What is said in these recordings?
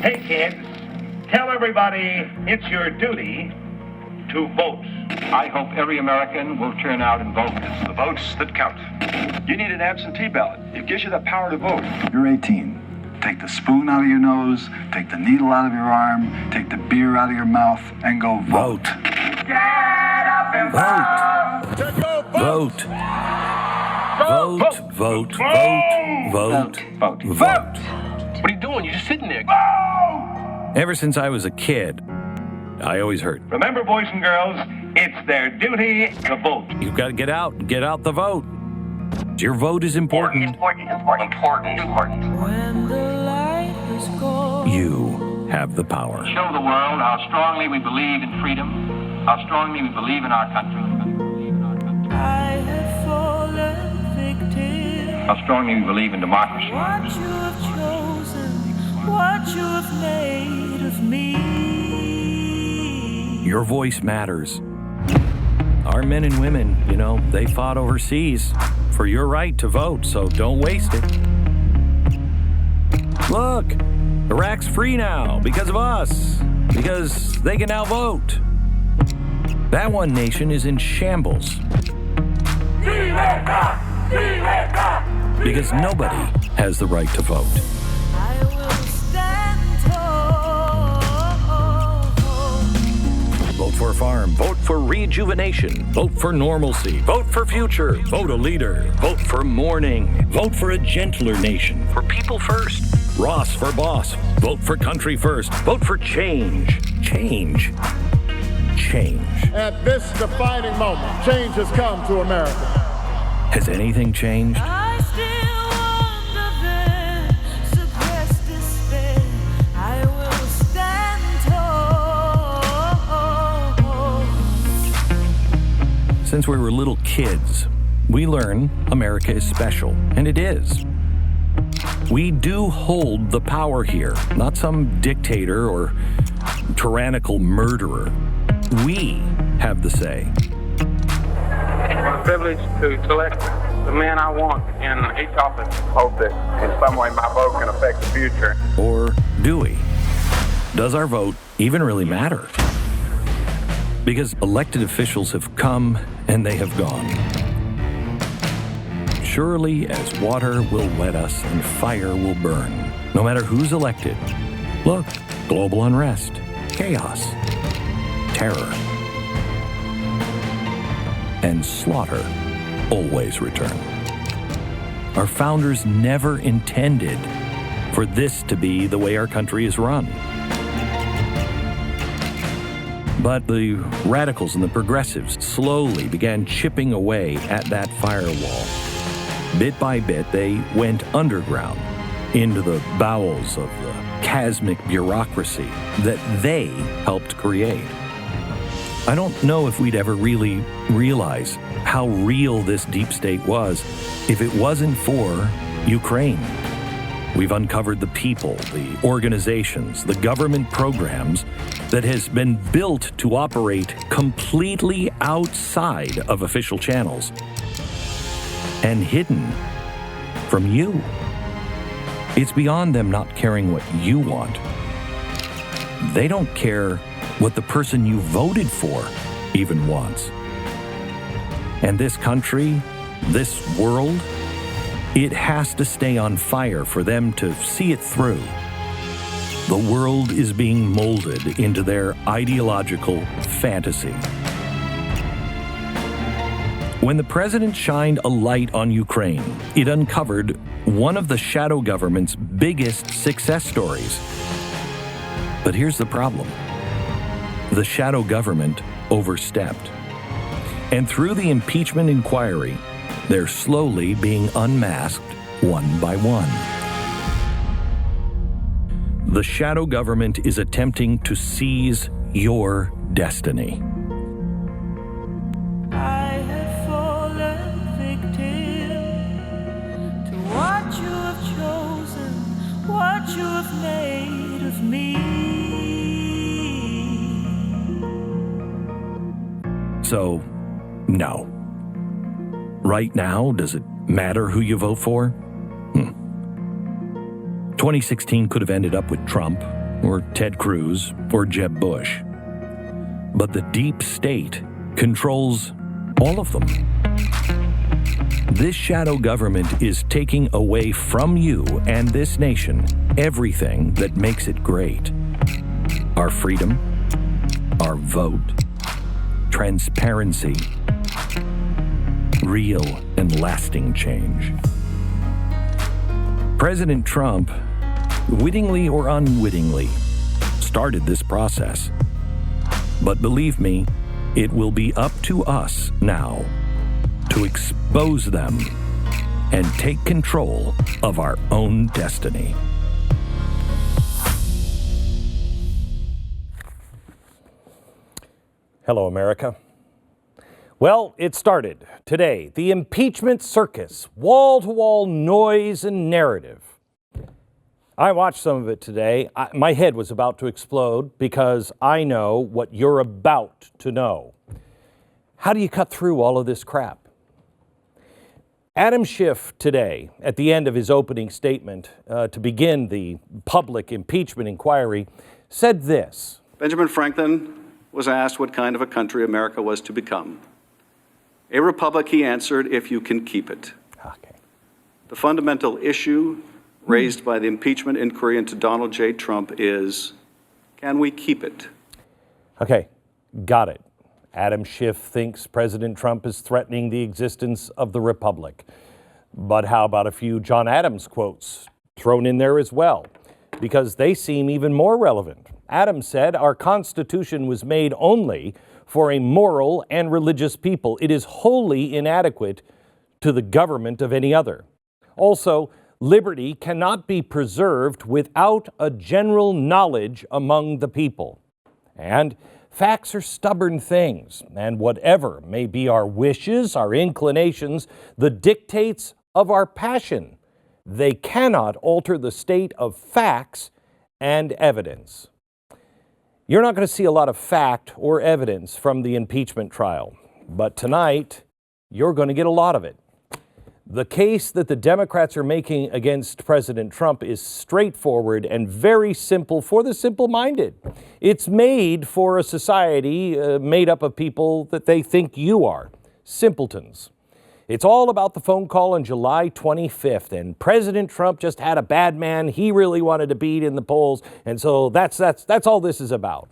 Hey, kids, tell everybody it's your duty to vote. I hope every American will turn out and vote. It's the votes that count. You need an absentee ballot. It gives you the power to vote. You're 18. Take the spoon out of your nose, take the needle out of your arm, take the beer out of your mouth, and go vote. Get up and Vote. Vote. Vote. Vote. What are you doing? You're just sitting there. Ever since I was a kid, I always heard, Remember, boys and girls, it's their duty to vote. you've got to get out the vote. Your vote is important. Important. When the light is gone. You have the power. Show the world how strongly we believe in freedom, how strongly we believe in our country, I have fallen victim. how strongly we believe in democracy. What you have chosen, what you have made of me. Your voice matters. Our men and women, they fought overseas for your right to vote, so don't waste it. Look, Iraq's free now because of us, because they can now vote. That one nation is in shambles. Because nobody has the right to vote. I will stand tall. Vote for a farm. Vote for rejuvenation. Vote for normalcy. Vote for future. Vote a leader. Vote for mourning. Vote for a gentler nation. For people first. Ross for boss. Vote for country first. Vote for change. Change. At this defining moment, change has come to America. Has anything changed? I still wonder then, suppress despair. I will stand tall. Since we were little kids, we learn America is special, and it is. We do hold the power here, not some dictator or tyrannical murderer. We have the say. It's a privilege to select the man I want in each office. Hope that in some way my vote can affect the future. Or do we? Does our vote even really matter? Because elected officials have come and they have gone. Surely as water will wet us and fire will burn, no matter who's elected. Look, global unrest, chaos, terror, and slaughter always return. Our founders never intended for this to be the way our country is run. But the radicals and the progressives slowly began chipping away at that firewall. Bit by bit, they went underground into the bowels of the chasmic bureaucracy that they helped create. I don't know if we'd ever really realize how real this deep state was if it wasn't for Ukraine. We've uncovered the people, the organizations, the government programs that has been built to operate completely outside of official channels and hidden from you. It's beyond them not caring what you want. They don't care what the person you voted for even wants. And this country, this world, it has to stay on fire for them to see it through. The world is being molded into their ideological fantasy. When the president shined a light on Ukraine, it uncovered one of the shadow government's biggest success stories. But here's the problem. The shadow government overstepped. And through the impeachment inquiry, they're slowly being unmasked one by one. The shadow government is attempting to seize your destiny. I have fallen victim to what you have chosen, what you have made of me. So, no. Right now, does it matter who you vote for? 2016 could have ended up with Trump, or Ted Cruz, or Jeb Bush. But the deep state controls all of them. This shadow government is taking away from you and this nation everything that makes it great. Our freedom, our vote, transparency, real and lasting change. President Trump, wittingly or unwittingly, started this process. But believe me, it will be up to us now to expose them and take control of our own destiny. Hello, America. Well, it started today. The impeachment circus, wall-to-wall noise and narrative. I watched some of it today. My head was about to explode because I know what you're about to know. How do you cut through all of this crap? Adam Schiff today, at the end of his opening statement to begin the public impeachment inquiry, said this. Benjamin Franklin was asked what kind of a country America was to become. A republic, he answered, if you can keep it. Okay. The fundamental issue raised by the impeachment inquiry into Donald J. Trump is, can we keep it? Okay, got it. Adam Schiff thinks President Trump is threatening the existence of the republic. But how about a few John Adams quotes thrown in there as well? Because they seem even more relevant. Adams said, our Constitution was made only for a moral and religious people. It is wholly inadequate to the government of any other. Also, liberty cannot be preserved without a general knowledge among the people. And facts are stubborn things, and whatever may be our wishes, our inclinations, the dictates of our passion, they cannot alter the state of facts and evidence. You're not going to see a lot of fact or evidence from the impeachment trial, but tonight, you're going to get a lot of it. The case that the Democrats are making against President Trump is straightforward and very simple for the simple-minded. It's made for a society made up of people that they think you are, simpletons. It's all about the phone call on July 25th, and President Trump just had a bad man he really wanted to beat in the polls, and so that's all this is about.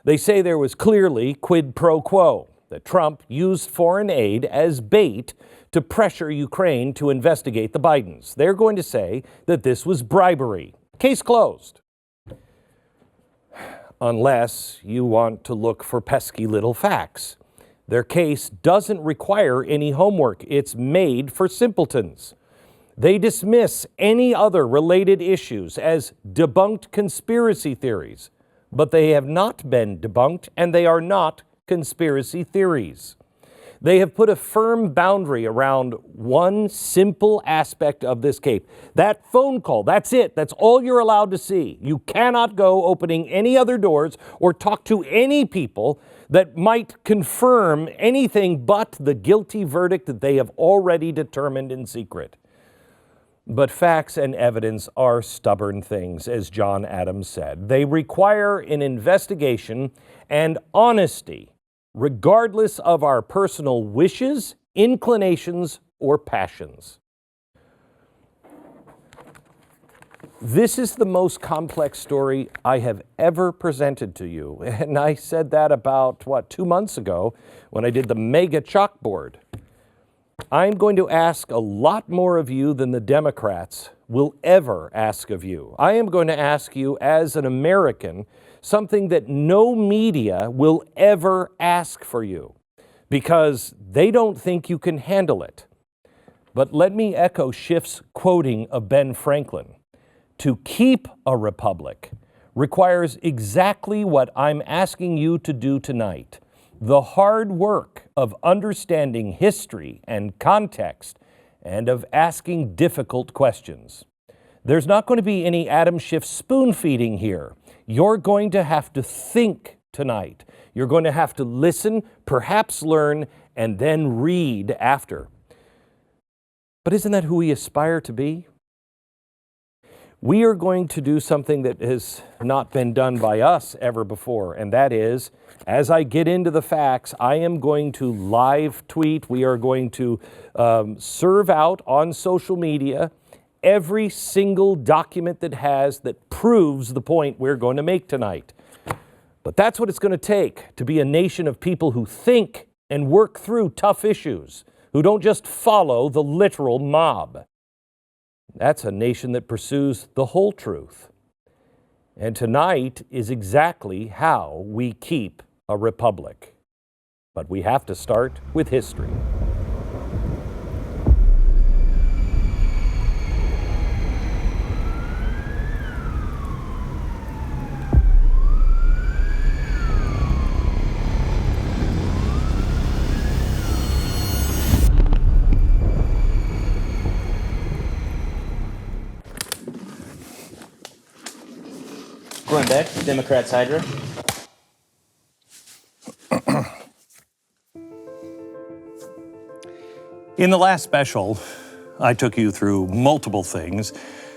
They say there was clearly quid pro quo, that Trump used foreign aid as bait to pressure Ukraine to investigate the Bidens. They're going to say that this was bribery. Case closed. Unless you want to look for pesky little facts. Their case doesn't require any homework. It's made for simpletons. They dismiss any other related issues as debunked conspiracy theories, but they have not been debunked, and they are not conspiracy theories. They have put a firm boundary around one simple aspect of this case. That phone call, that's it. That's all you're allowed to see. You cannot go opening any other doors or talk to any people that might confirm anything but the guilty verdict that they have already determined in secret. But facts and evidence are stubborn things, as John Adams said. They require an investigation and honesty, regardless of our personal wishes, inclinations, or passions. This is the most complex story I have ever presented to you. And I said that about, 2 months ago when I did the mega chalkboard. I'm going to ask a lot more of you than the Democrats will ever ask of you. I am going to ask you as an American something that no media will ever ask for you because they don't think you can handle it. But let me echo Schiff's quoting of Ben Franklin. To keep a republic requires exactly what I'm asking you to do tonight. The hard work of understanding history and context and of asking difficult questions. There's not going to be any Adam Schiff spoon feeding here. You're going to have to think tonight. You're going to have to listen, perhaps learn, and then read after. But isn't that who we aspire to be? we are going to do something that has not been done by us ever before, and that is, as I get into the facts, I am going to live tweet. We are going to serve out on social media every single document that proves the point we're going to make tonight. But that's what it's going to take to be a nation of people who think and work through tough issues, who don't just follow the literal mob. That's a nation that pursues the whole truth. And tonight is exactly how we keep a republic. But we have to start with history. Going Beck, Democrats Hydra. In the last special, I took you through multiple things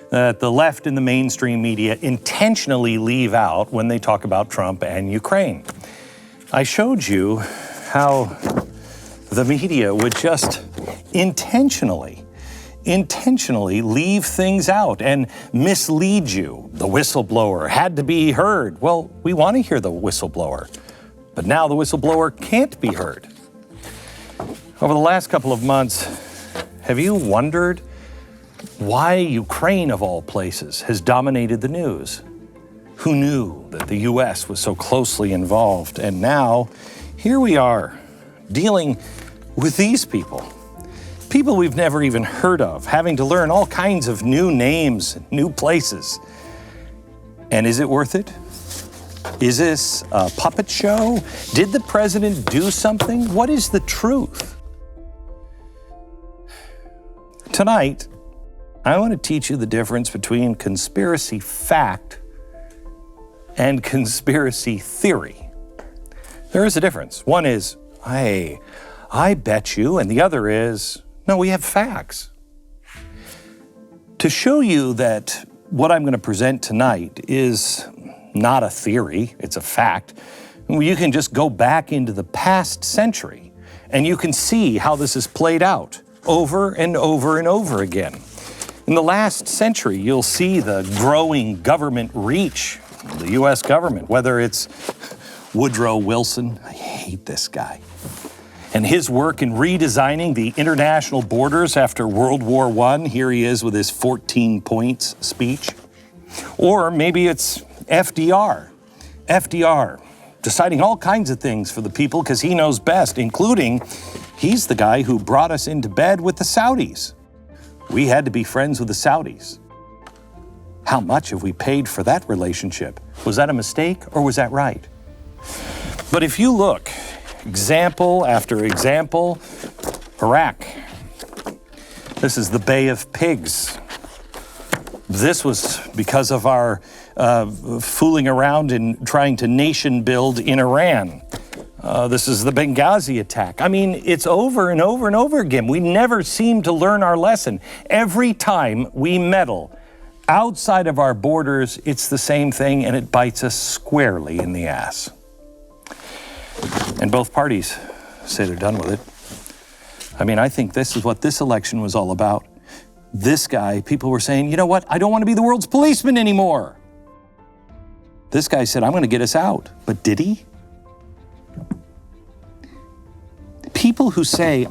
that the left and the mainstream media intentionally leave out when they talk about Trump and Ukraine. I showed you how the media would just intentionally leave things out and mislead you. The whistleblower had to be heard. Well, we want to hear the whistleblower, but now the whistleblower can't be heard. Over the last couple of months, have you wondered why Ukraine, of all places, has dominated the news? Who knew that the US was so closely involved? And now, here we are, dealing with these people. People we've never even heard of, having to learn all kinds of new names, new places. And is it worth it? Is this a puppet show? Did the president do something? What is the truth? Tonight, I want to teach you the difference between conspiracy fact and conspiracy theory. There is a difference. One is, hey, I bet you, and the other is, no, we have facts. To show you that what I'm going to present tonight is not a theory, it's a fact, you can just go back into the past century and you can see how this is played out over and over and over again. In the last century, you'll see the growing government reach, the US government, whether it's Woodrow Wilson, I hate this guy, and his work in redesigning the international borders after World War I. Here he is with his 14 points speech. Or maybe it's FDR. FDR, deciding all kinds of things for the people because he knows best, including he's the guy who brought us into bed with the Saudis. We had to be friends with the Saudis. How much have we paid for that relationship? Was that a mistake or was that right? But if you look, example after example, Iraq. This is the Bay of Pigs. This was because of our fooling around and trying to nation build in Iran. This is the Benghazi attack. I mean, it's over and over and over again. We never seem to learn our lesson. Every time we meddle outside of our borders, it's the same thing and it bites us squarely in the ass. And both parties say they're done with it. I mean, I think this is what this election was all about. This guy, people were saying, you know what? I don't want to be the world's policeman anymore. This guy said, I'm going to get us out. But did he? People who say,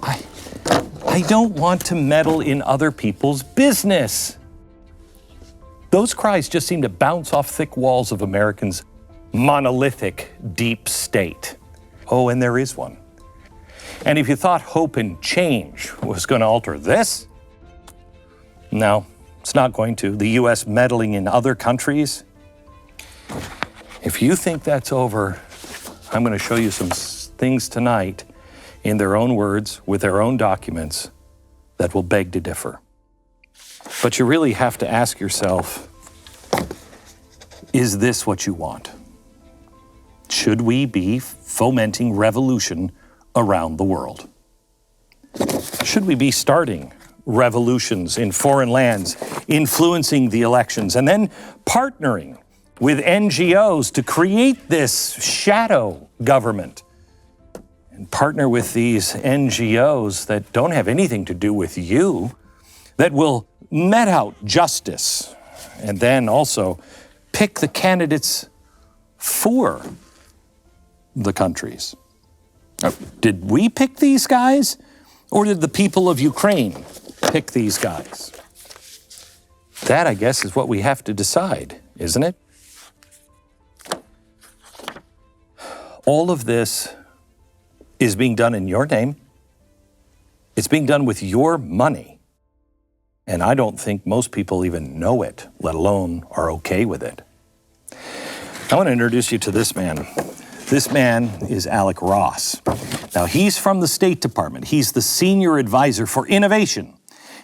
I don't want to meddle in other people's business. Those cries just seem to bounce off thick walls of Americans' monolithic deep state. Oh, and there is one. And if you thought hope and change was going to alter this, no, it's not going to. The U.S. meddling in other countries. If you think that's over, I'm going to show you some things tonight in their own words, with their own documents, that will beg to differ. But you really have to ask yourself, is this what you want? Should we be fomenting revolution around the world? Should we be starting revolutions in foreign lands, influencing the elections, and then partnering with NGOs to create this shadow government. And partner with these NGOs that don't have anything to do with you, that will met out justice, and then also pick the candidates for the countries. Did we pick these guys, or did the people of Ukraine pick these guys? That, I guess, is what we have to decide, isn't it? All of this is being done in your name. It's being done with your money. And I don't think most people even know it, let alone are okay with it. I want to introduce you to this man. This man is Alec Ross. Now, he's from the State Department. He's the senior advisor for innovation.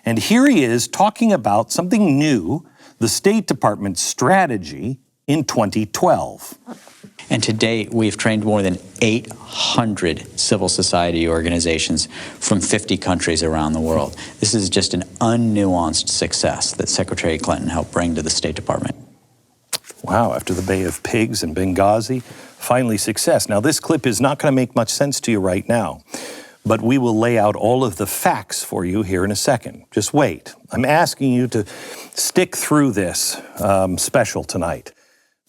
And here he is talking about something new, the State Department's strategy in 2012. And to date, we've trained more than 800 civil society organizations from 50 countries around the world. This is just an unnuanced success that Secretary Clinton helped bring to the State Department. Wow, after the Bay of Pigs and Benghazi, finally success. Now, this clip is not going to make much sense to you right now, but we will lay out all of the facts for you here in a second. Just wait. I'm asking you to stick through this special tonight,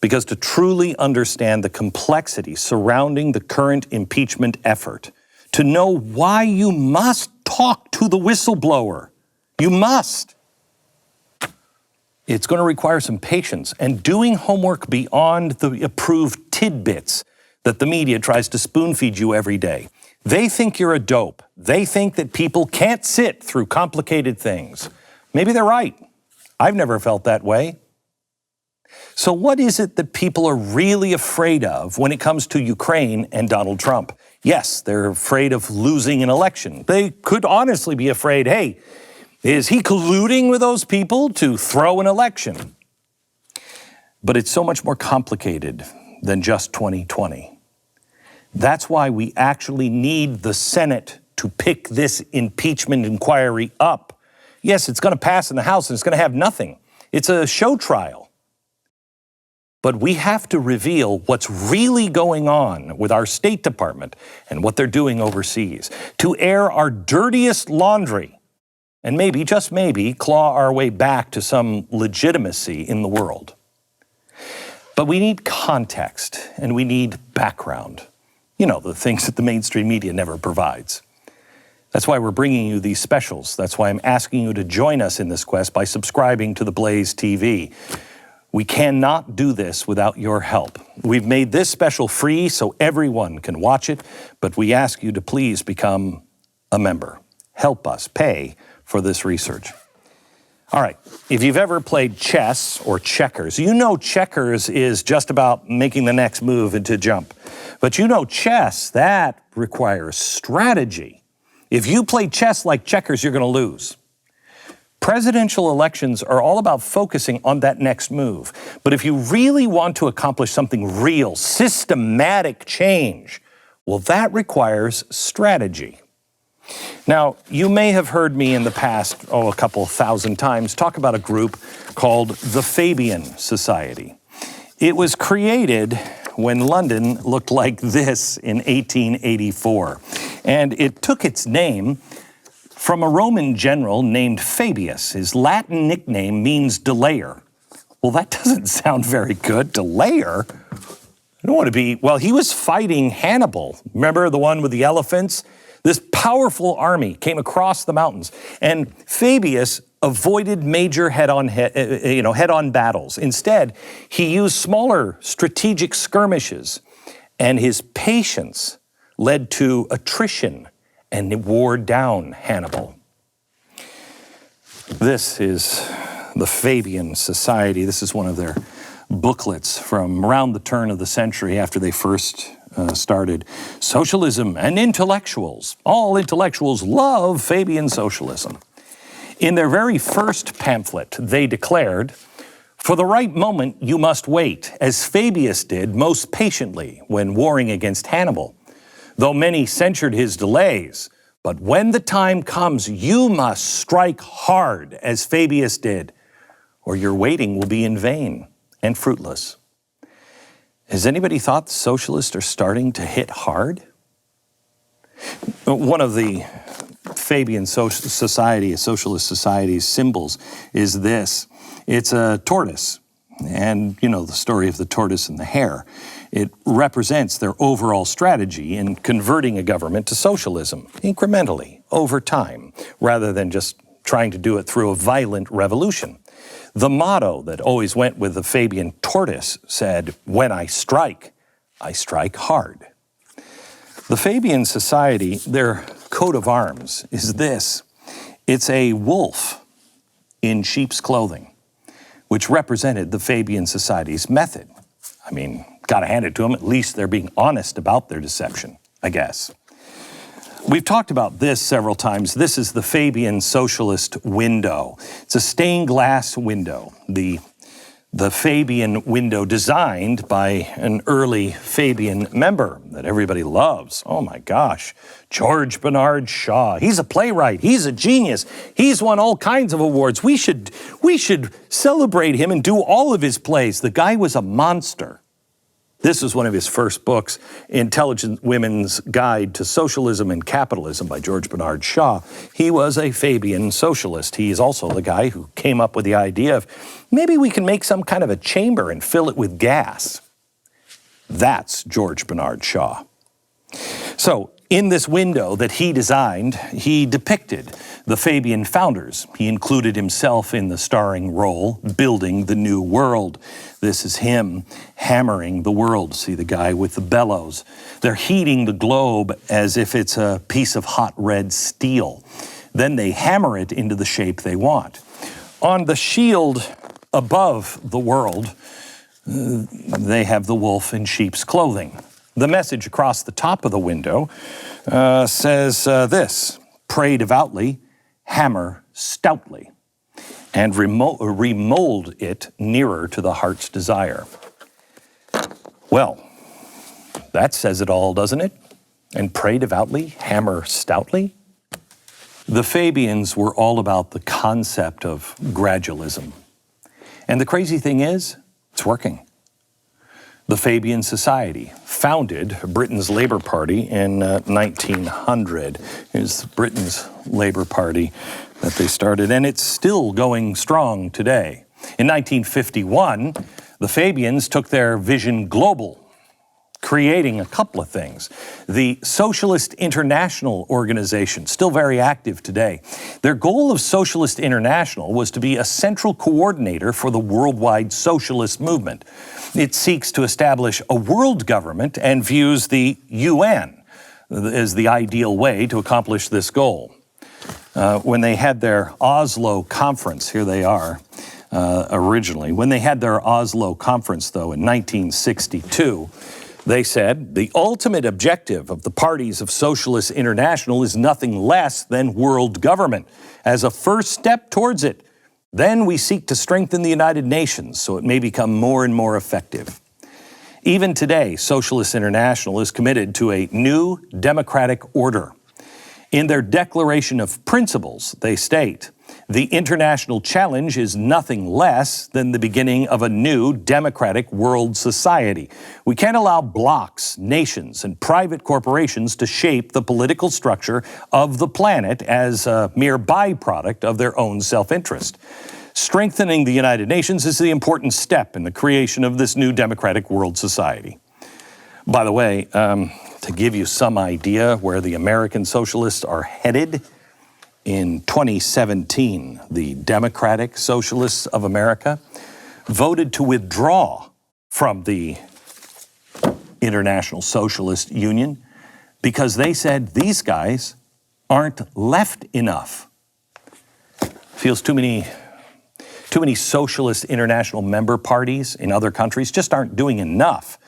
because to truly understand the complexity surrounding the current impeachment effort, to know why you must talk to the whistleblower, you must. It's going to require some patience and doing homework beyond the approved tidbits that the media tries to spoon feed you every day. They think you're a dope. They think that people can't sit through complicated things. Maybe they're right. I've never felt that way. So what is it that people are really afraid of when it comes to Ukraine and Donald Trump? Yes, they're afraid of losing an election. They could honestly be afraid, hey, is he colluding with those people to throw an election? But it's so much more complicated than just 2020. That's why we actually need the Senate to pick this impeachment inquiry up. Yes, it's going to pass in the House and it's going to have nothing. It's a show trial. But we have to reveal what's really going on with our State Department and what they're doing overseas, to air our dirtiest laundry, and maybe, just maybe, claw our way back to some legitimacy in the world. But we need context and we need background. You know, the things that the mainstream media never provides. That's why we're bringing you these specials. That's why I'm asking you to join us in this quest by subscribing to the Blaze TV. We cannot do this without your help. We've made this special free so everyone can watch it, but we ask you to please become a member. Help us pay for this research. All right, if you've ever played chess or checkers, you know checkers is just about making the next move and to jump. But you know chess, that requires strategy. If you play chess like checkers, you're going to lose. Presidential elections are all about focusing on that next move. But if you really want to accomplish something real, systematic change, well, that requires strategy. Now, you may have heard me in the past, a couple thousand times, talk about a group called the Fabian Society. It was created when London looked like this in 1884. And it took its name from a Roman general named Fabius. His Latin nickname means delayer. Well, that doesn't sound very good. Delayer? I don't want to be, well, he was fighting Hannibal. Remember the one with the elephants? This powerful army came across the mountains, and Fabius avoided major head-on battles. Instead, he used smaller strategic skirmishes, and his patience led to attrition and wore down Hannibal. This is the Fabian Society. This is one of their booklets from around the turn of the century after they first started. Socialism and intellectuals. All intellectuals love Fabian socialism. In their very first pamphlet, they declared, "For the right moment you must wait, as Fabius did most patiently when warring against Hannibal. Though many censured his delays, But when the time comes, you must strike hard, as Fabius did, or your waiting will be in vain and fruitless. Has anybody thought the socialists are starting to hit hard? One of the Fabian Society, a socialist society's symbols is this. It's a tortoise. And you know the story of the tortoise and the hare. It represents their overall strategy in converting a government to socialism incrementally over time, rather than just trying to do it through a violent revolution. The motto that always went with the Fabian tortoise said, "When I strike hard." The Fabian Society, their coat of arms is this. It's a wolf in sheep's clothing, which represented the Fabian Society's method. I mean, gotta hand it to them, at least they're being honest about their deception, I guess. We've talked about this several times. This is the Fabian Socialist window. It's a stained glass window, the Fabian window designed by an early Fabian member that everybody loves. Oh my gosh, George Bernard Shaw. He's a playwright. He's a genius. He's won all kinds of awards. We should celebrate him and do all of his plays. The guy was a monster. This is one of his first books, Intelligent Women's Guide to Socialism and Capitalism by George Bernard Shaw. He was a Fabian socialist. He is also the guy who came up with the idea of maybe we can make some kind of a chamber and fill it with gas. That's George Bernard Shaw. So in this window that he designed, he depicted the Fabian founders. He included himself in the starring role, building the new world. This is him hammering the world. See the guy with the bellows. They're heating the globe as if it's a piece of hot red steel. Then they hammer it into the shape they want. On the shield above the world, they have the wolf in sheep's clothing. The message across the top of the window says this: pray devoutly, hammer stoutly, and remold it nearer to the heart's desire. Well, that says it all, doesn't it? And pray devoutly, hammer stoutly? The Fabians were all about the concept of gradualism. And the crazy thing is, it's working. The Fabian Society founded Britain's Labour Party in 1900. It's Britain's Labour Party that they started, and it's still going strong today. In 1951, the Fabians took their vision global, creating a couple of things. The Socialist International organization, still very active today. Their goal of Socialist International was to be a central coordinator for the worldwide socialist movement. It seeks to establish a world government and views the UN as the ideal way to accomplish this goal. When they had their Oslo conference, here they are originally, when they had their Oslo conference, though, in 1962, they said, the ultimate objective of the parties of Socialist International is nothing less than world government. As a first step towards it, then we seek to strengthen the United Nations so it may become more and more effective. Even today, Socialist International is committed to a new democratic order. In their Declaration of Principles, they state, the international challenge is nothing less than the beginning of a new democratic world society. We can't allow blocs, nations, and private corporations to shape the political structure of the planet as a mere byproduct of their own self-interest. Strengthening the United Nations is the important step in the creation of this new democratic world society. By the way, to give you some idea where the American socialists are headed, in 2017, the Democratic Socialists of America voted to withdraw from the International Socialist Union because they said these guys aren't left enough. Feels too many Socialist International member parties in other countries just aren't doing enough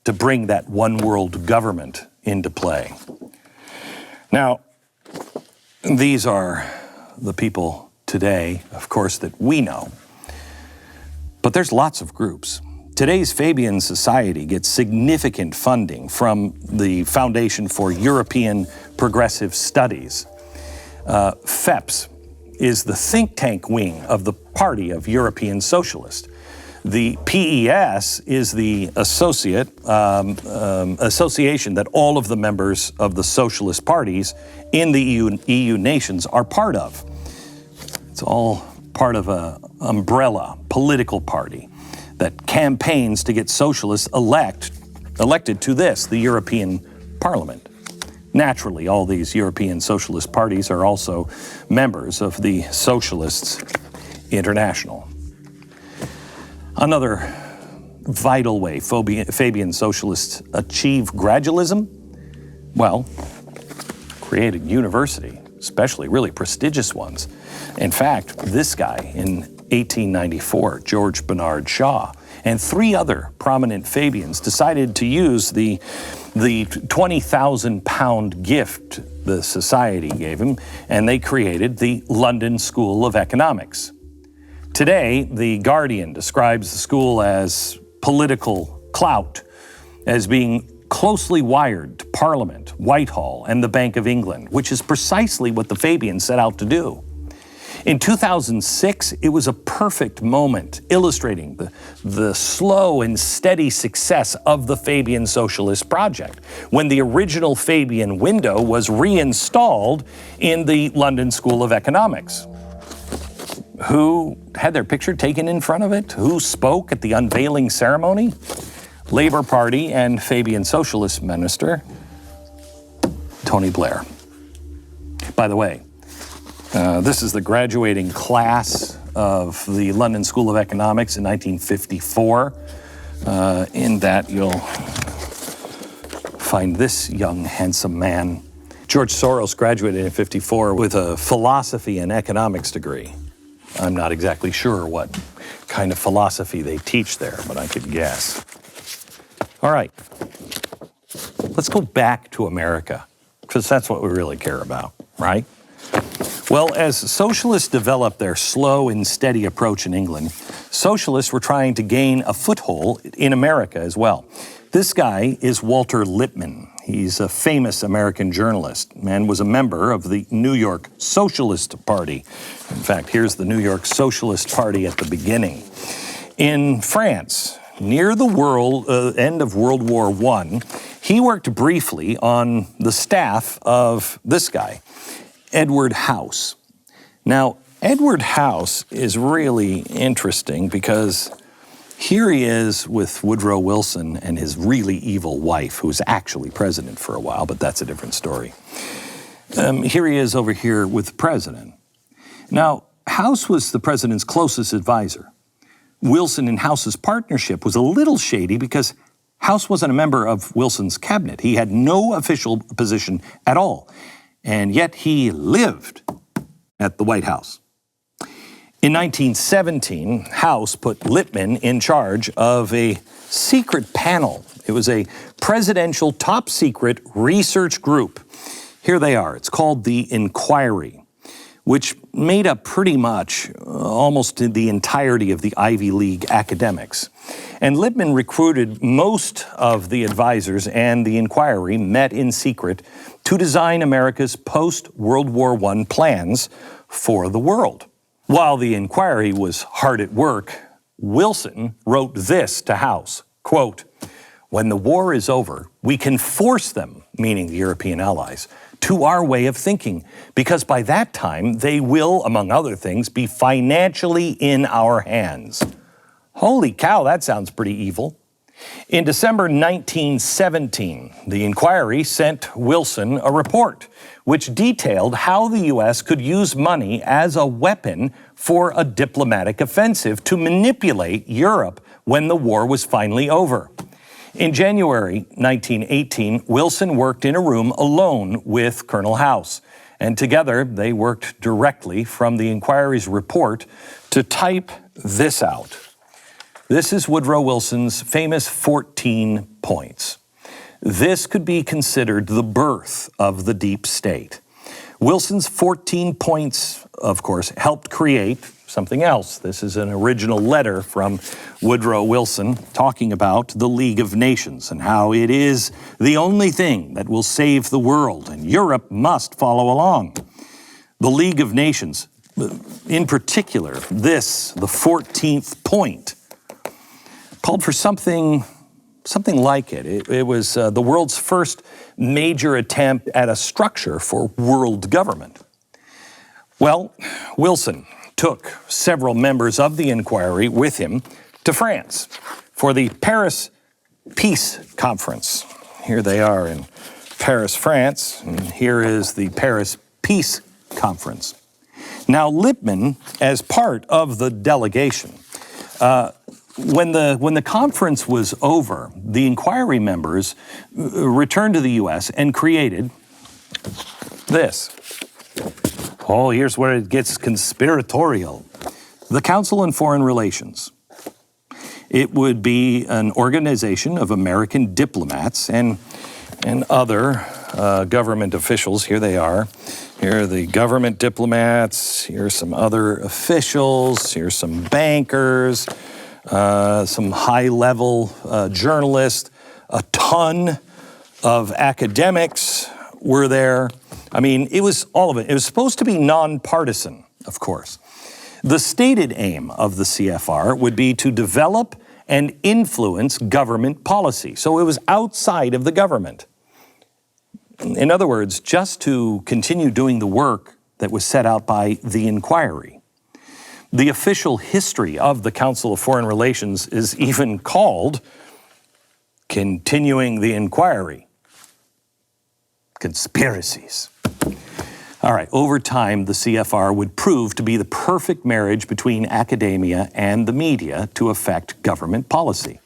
to bring that one world government into play. Now, these are the people today, of course, that we know. But there's lots of groups. Today's Fabian Society gets significant funding from the Foundation for European Progressive Studies. FEPS is the think tank wing of the Party of European Socialists. The PES is the association that all of the members of the socialist parties in the EU nations are part of. It's all part of an umbrella political party that campaigns to get socialists elected to the European Parliament. Naturally, all these European socialist parties are also members of the Socialists International. Another vital way Fabian socialists achieve gradualism, well, created university, especially really prestigious ones. In fact, this guy in 1894, George Bernard Shaw, and 3 other prominent Fabians decided to use the 20,000-pound gift the society gave him, and they created the London School of Economics. Today, The Guardian describes the school as political clout, as being closely wired to Parliament, Whitehall, and the Bank of England, which is precisely what the Fabians set out to do. In 2006, it was a perfect moment illustrating the slow and steady success of the Fabian Socialist project, when the original Fabian window was reinstalled in the London School of Economics. Who had their picture taken in front of it? Who spoke at the unveiling ceremony? Labour Party and Fabian Socialist Minister Tony Blair. By the way, this is the graduating class of the London School of Economics in 1954. In that you'll find this young, handsome man. George Soros graduated in 1954 with a philosophy and economics degree. I'm not exactly sure what kind of philosophy they teach there, but I could guess. All right, let's go back to America, because that's what we really care about, right? Well, as socialists developed their slow and steady approach in England, socialists were trying to gain a foothold in America as well. This guy is Walter Lippmann. He's a famous American journalist and was a member of the New York Socialist Party. In fact, here's the New York Socialist Party at the beginning. In France, near the end of World War I, he worked briefly on the staff of this guy, Edward House. Now, Edward House is really interesting because here he is with Woodrow Wilson and his really evil wife, who was actually president for a while, but that's a different story. Here he is over here with the president. Now, House was the president's closest advisor. Wilson and House's partnership was a little shady because House wasn't a member of Wilson's cabinet. He had no official position at all, and yet he lived at the White House. In 1917, House put Lippmann in charge of a secret panel. It was a presidential top secret research group. Here they are. It's called the Inquiry, which made up pretty much almost the entirety of the Ivy League academics. And Lippmann recruited most of the advisors, and the Inquiry met in secret to design America's post-World War I plans for the world. While the Inquiry was hard at work, Wilson wrote this to House, quote, "When the war is over, we can force them," meaning the European allies, "to our way of thinking, because by that time they will, among other things, be financially in our hands." Holy cow, that sounds pretty evil. In December 1917, the Inquiry sent Wilson a report which detailed how the U.S. could use money as a weapon for a diplomatic offensive to manipulate Europe when the war was finally over. In January 1918, Wilson worked in a room alone with Colonel House, and together they worked directly from the Inquiry's report to type this out. This is Woodrow Wilson's famous 14 points. This could be considered the birth of the deep state. Wilson's 14 points, of course, helped create something else. This is an original letter from Woodrow Wilson talking about the League of Nations and how it is the only thing that will save the world, and Europe must follow along. The League of Nations, in particular, the 14th point, called for something like it. It was the world's first major attempt at a structure for world government. Well, Wilson took several members of the inquiry with him to France for the Paris Peace Conference. Here they are in Paris, France, and here is the Paris Peace Conference. Now, Lippmann, as part of the delegation, when the conference was over, the inquiry members returned to the U.S. and created this. Oh, here's where it gets conspiratorial. The Council on Foreign Relations. It would be an organization of American diplomats and other government officials. Here they are. Here are the government diplomats. Here are some other officials. Here's some bankers. Some high-level journalists, a ton of academics were there. I mean, it was all of it. It was supposed to be nonpartisan, of course. The stated aim of the CFR would be to develop and influence government policy. So it was outside of the government. In other words, just to continue doing the work that was set out by the inquiry. The official history of the Council of Foreign Relations is even called Continuing the Inquiry. Conspiracies. All right, over time, the CFR would prove to be the perfect marriage between academia and the media to affect government policy.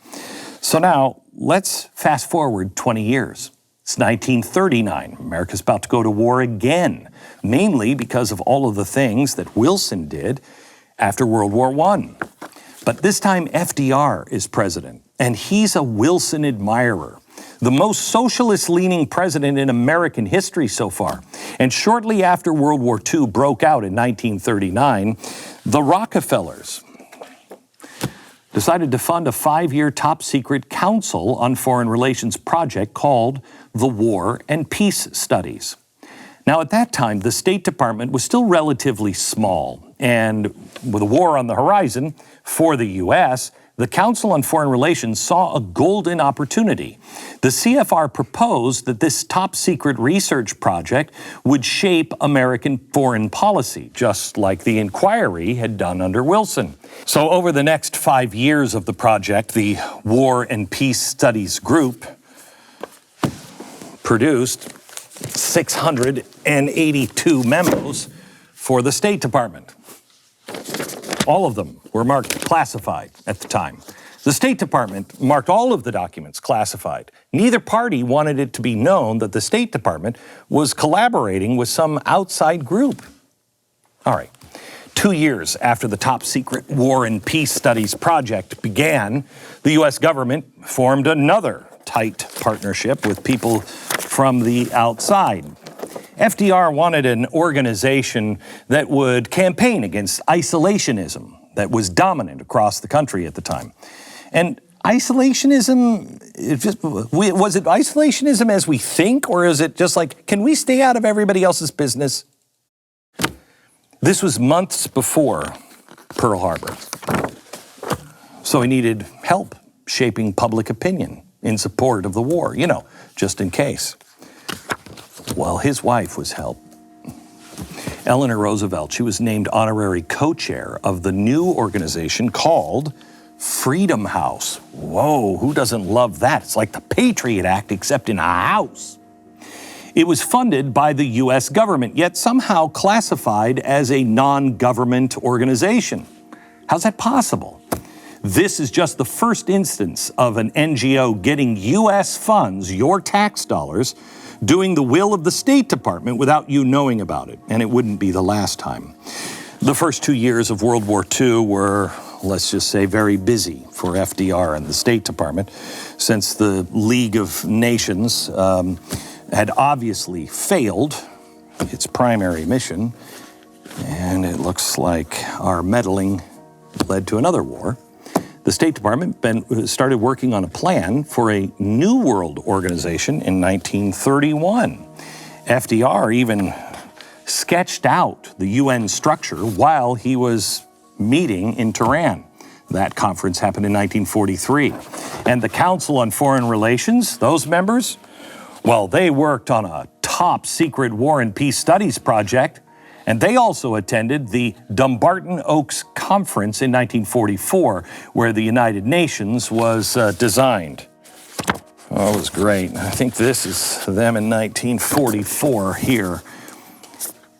So now, let's fast forward 20 years. It's 1939. America's about to go to war again, mainly because of all of the things that Wilson did after World War I. But this time FDR is president, and he's a Wilson admirer, the most socialist-leaning president in American history so far. And shortly after World War II broke out in 1939, the Rockefellers decided to fund a 5-year top-secret Council on Foreign Relations project called the War and Peace Studies. Now, at that time, the State Department was still relatively small, and with a war on the horizon for the U.S., the Council on Foreign Relations saw a golden opportunity. The CFR proposed that this top-secret research project would shape American foreign policy, just like the inquiry had done under Wilson. So over the next 5 years of the project, the War and Peace Studies Group produced 682 memos for the State Department. All of them were marked classified at the time. The State Department marked all of the documents classified. Neither party wanted it to be known that the State Department was collaborating with some outside group. All right. 2 years after the top-secret War and Peace Studies project began, the U.S. government formed another tight partnership with people from the outside. FDR wanted an organization that would campaign against isolationism that was dominant across the country at the time. And isolationism, was it isolationism as we think, or is it just like, can we stay out of everybody else's business? This was months before Pearl Harbor. So he needed help shaping public opinion in support of the war, just in case. Well, his wife was helped. Eleanor Roosevelt, she was named honorary co-chair of the new organization called Freedom House. Whoa, who doesn't love that? It's like the Patriot Act, except in a house. It was funded by the U.S. government, yet somehow classified as a non-government organization. How's that possible? This is just the first instance of an NGO getting U.S. funds, your tax dollars, doing the will of the State Department without you knowing about it, and it wouldn't be the last time. The first 2 years of World War II were, let's just say, very busy for FDR and the State Department, since the League of Nations had obviously failed its primary mission, And it looks like our meddling led to another war. The State Department started working on a plan for a New World Organization in 1931. FDR even sketched out the UN structure while he was meeting in Tehran. That conference happened in 1943. And the Council on Foreign Relations, those members, well, they worked on a top secret war and peace studies project, and they also attended the Dumbarton Oaks Conference in 1944, where the United Nations was designed. Oh, it was great. I think this is them in 1944 here.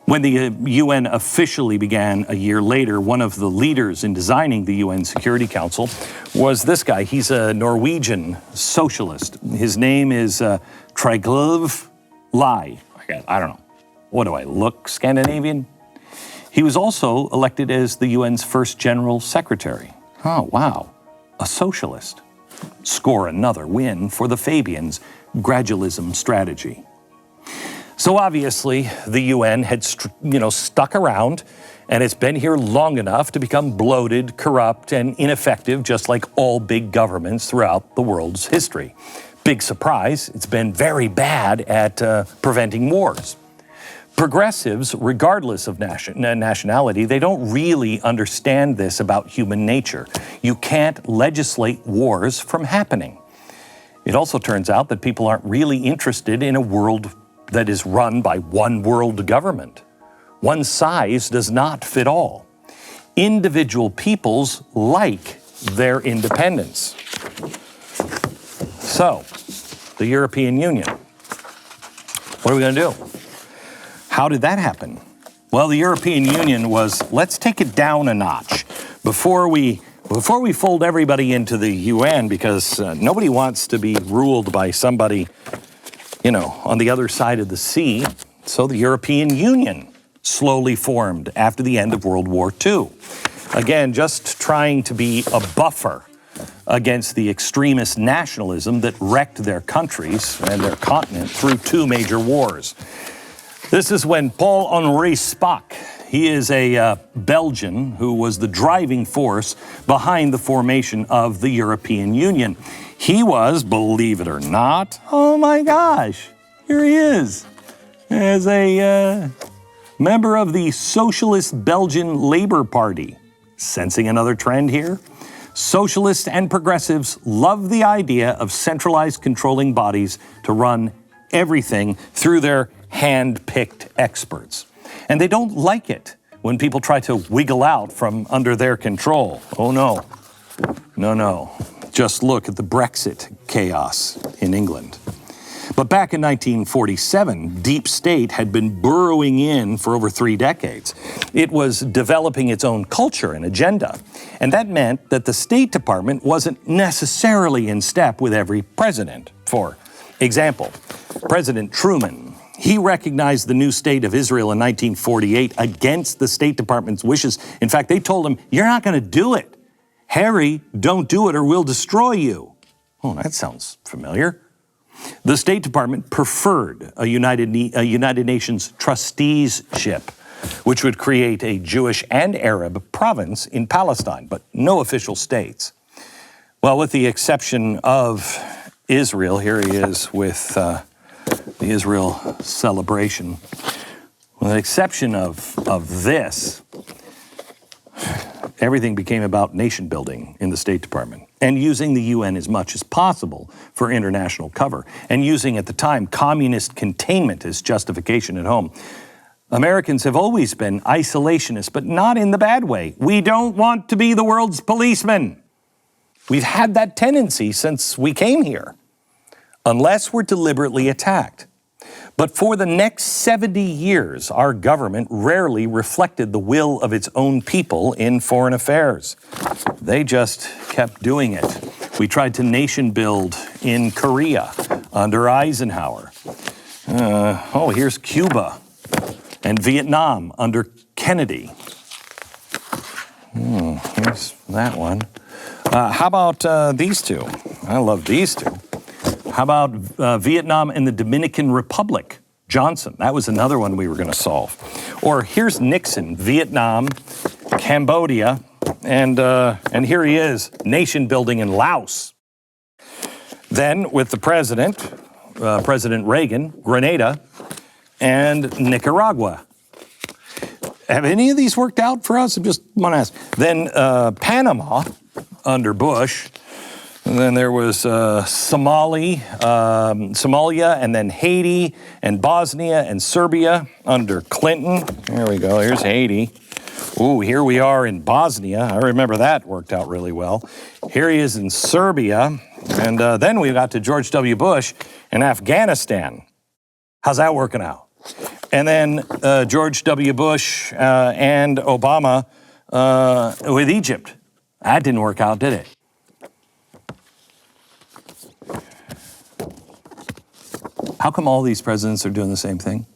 When the UN officially began a year later, one of the leaders in designing the UN Security Council was this guy. He's a Norwegian socialist. His name is Trygve Lie. I don't know. What do I look Scandinavian? He was also elected as the UN's first general secretary. Oh, wow. A socialist. Score another win for the Fabians' gradualism strategy. So obviously, the UN had stuck around, and it's been here long enough to become bloated, corrupt, and ineffective, just like all big governments throughout the world's history. Big surprise, it's been very bad at preventing wars. Progressives, regardless of nationality, they don't really understand this about human nature. You can't legislate wars from happening. It also turns out that people aren't really interested in a world that is run by one world government. One size does not fit all. Individual peoples like their independence. So, the European Union. What are we going to do? How did that happen? Well, the European Union was, let's take it down a notch before we fold everybody into the UN, because nobody wants to be ruled by somebody, on the other side of the sea. So the European Union slowly formed after the end of World War II. Again, just trying to be a buffer against the extremist nationalism that wrecked their countries and their continent through two major wars. This is when Paul-Henri Spaak, he is a Belgian who was the driving force behind the formation of the European Union. He was, believe it or not, oh my gosh, here he is, as a member of the Socialist Belgian Labour Party. Sensing another trend here? Socialists and progressives love the idea of centralized controlling bodies to run everything through their hand-picked experts. And they don't like it when people try to wiggle out from under their control. Oh no, no. Just look at the Brexit chaos in England. But back in 1947, deep state had been burrowing in for over 3 decades. It was developing its own culture and agenda. And that meant that the State Department wasn't necessarily in step with every president. For example, President Truman, he recognized the new state of Israel in 1948 against the State Department's wishes. In fact, they told him, "You're not going to do it. Harry, don't do it or we'll destroy you." Oh, that sounds familiar. The State Department preferred a United Nations trusteeship, which would create a Jewish and Arab province in Palestine, but no official states. Well, with the exception of Israel, here he is with the Israel celebration. With the exception of this, everything became about nation building in the State Department and using the UN as much as possible for international cover and using, at the time, communist containment as justification at home. Americans have always been isolationists, but not in the bad way. We don't want to be the world's policeman. We've had that tendency since we came here, unless we're deliberately attacked. But for the next 70 years, our government rarely reflected the will of its own people in foreign affairs. They just kept doing it. We tried to nation build in Korea under Eisenhower. Here's Cuba and Vietnam under Kennedy. Here's that one. How about these two? I love these two. How about Vietnam and the Dominican Republic? Johnson, that was another one we were going to solve. Or here's Nixon, Vietnam, Cambodia, and here he is, nation building in Laos. Then with the president, President Reagan, Grenada, and Nicaragua. Have any of these worked out for us? I just want to ask. Then Panama under Bush. And then there was Somalia, and then Haiti, and Bosnia, and Serbia under Clinton. There we go, here's Haiti. Ooh, here we are in Bosnia. I remember that worked out really well. Here he is in Serbia. And then we got to George W. Bush in Afghanistan. How's that working out? And then George W. Bush and Obama with Egypt. That didn't work out, did it? How come all these presidents are doing the same thing?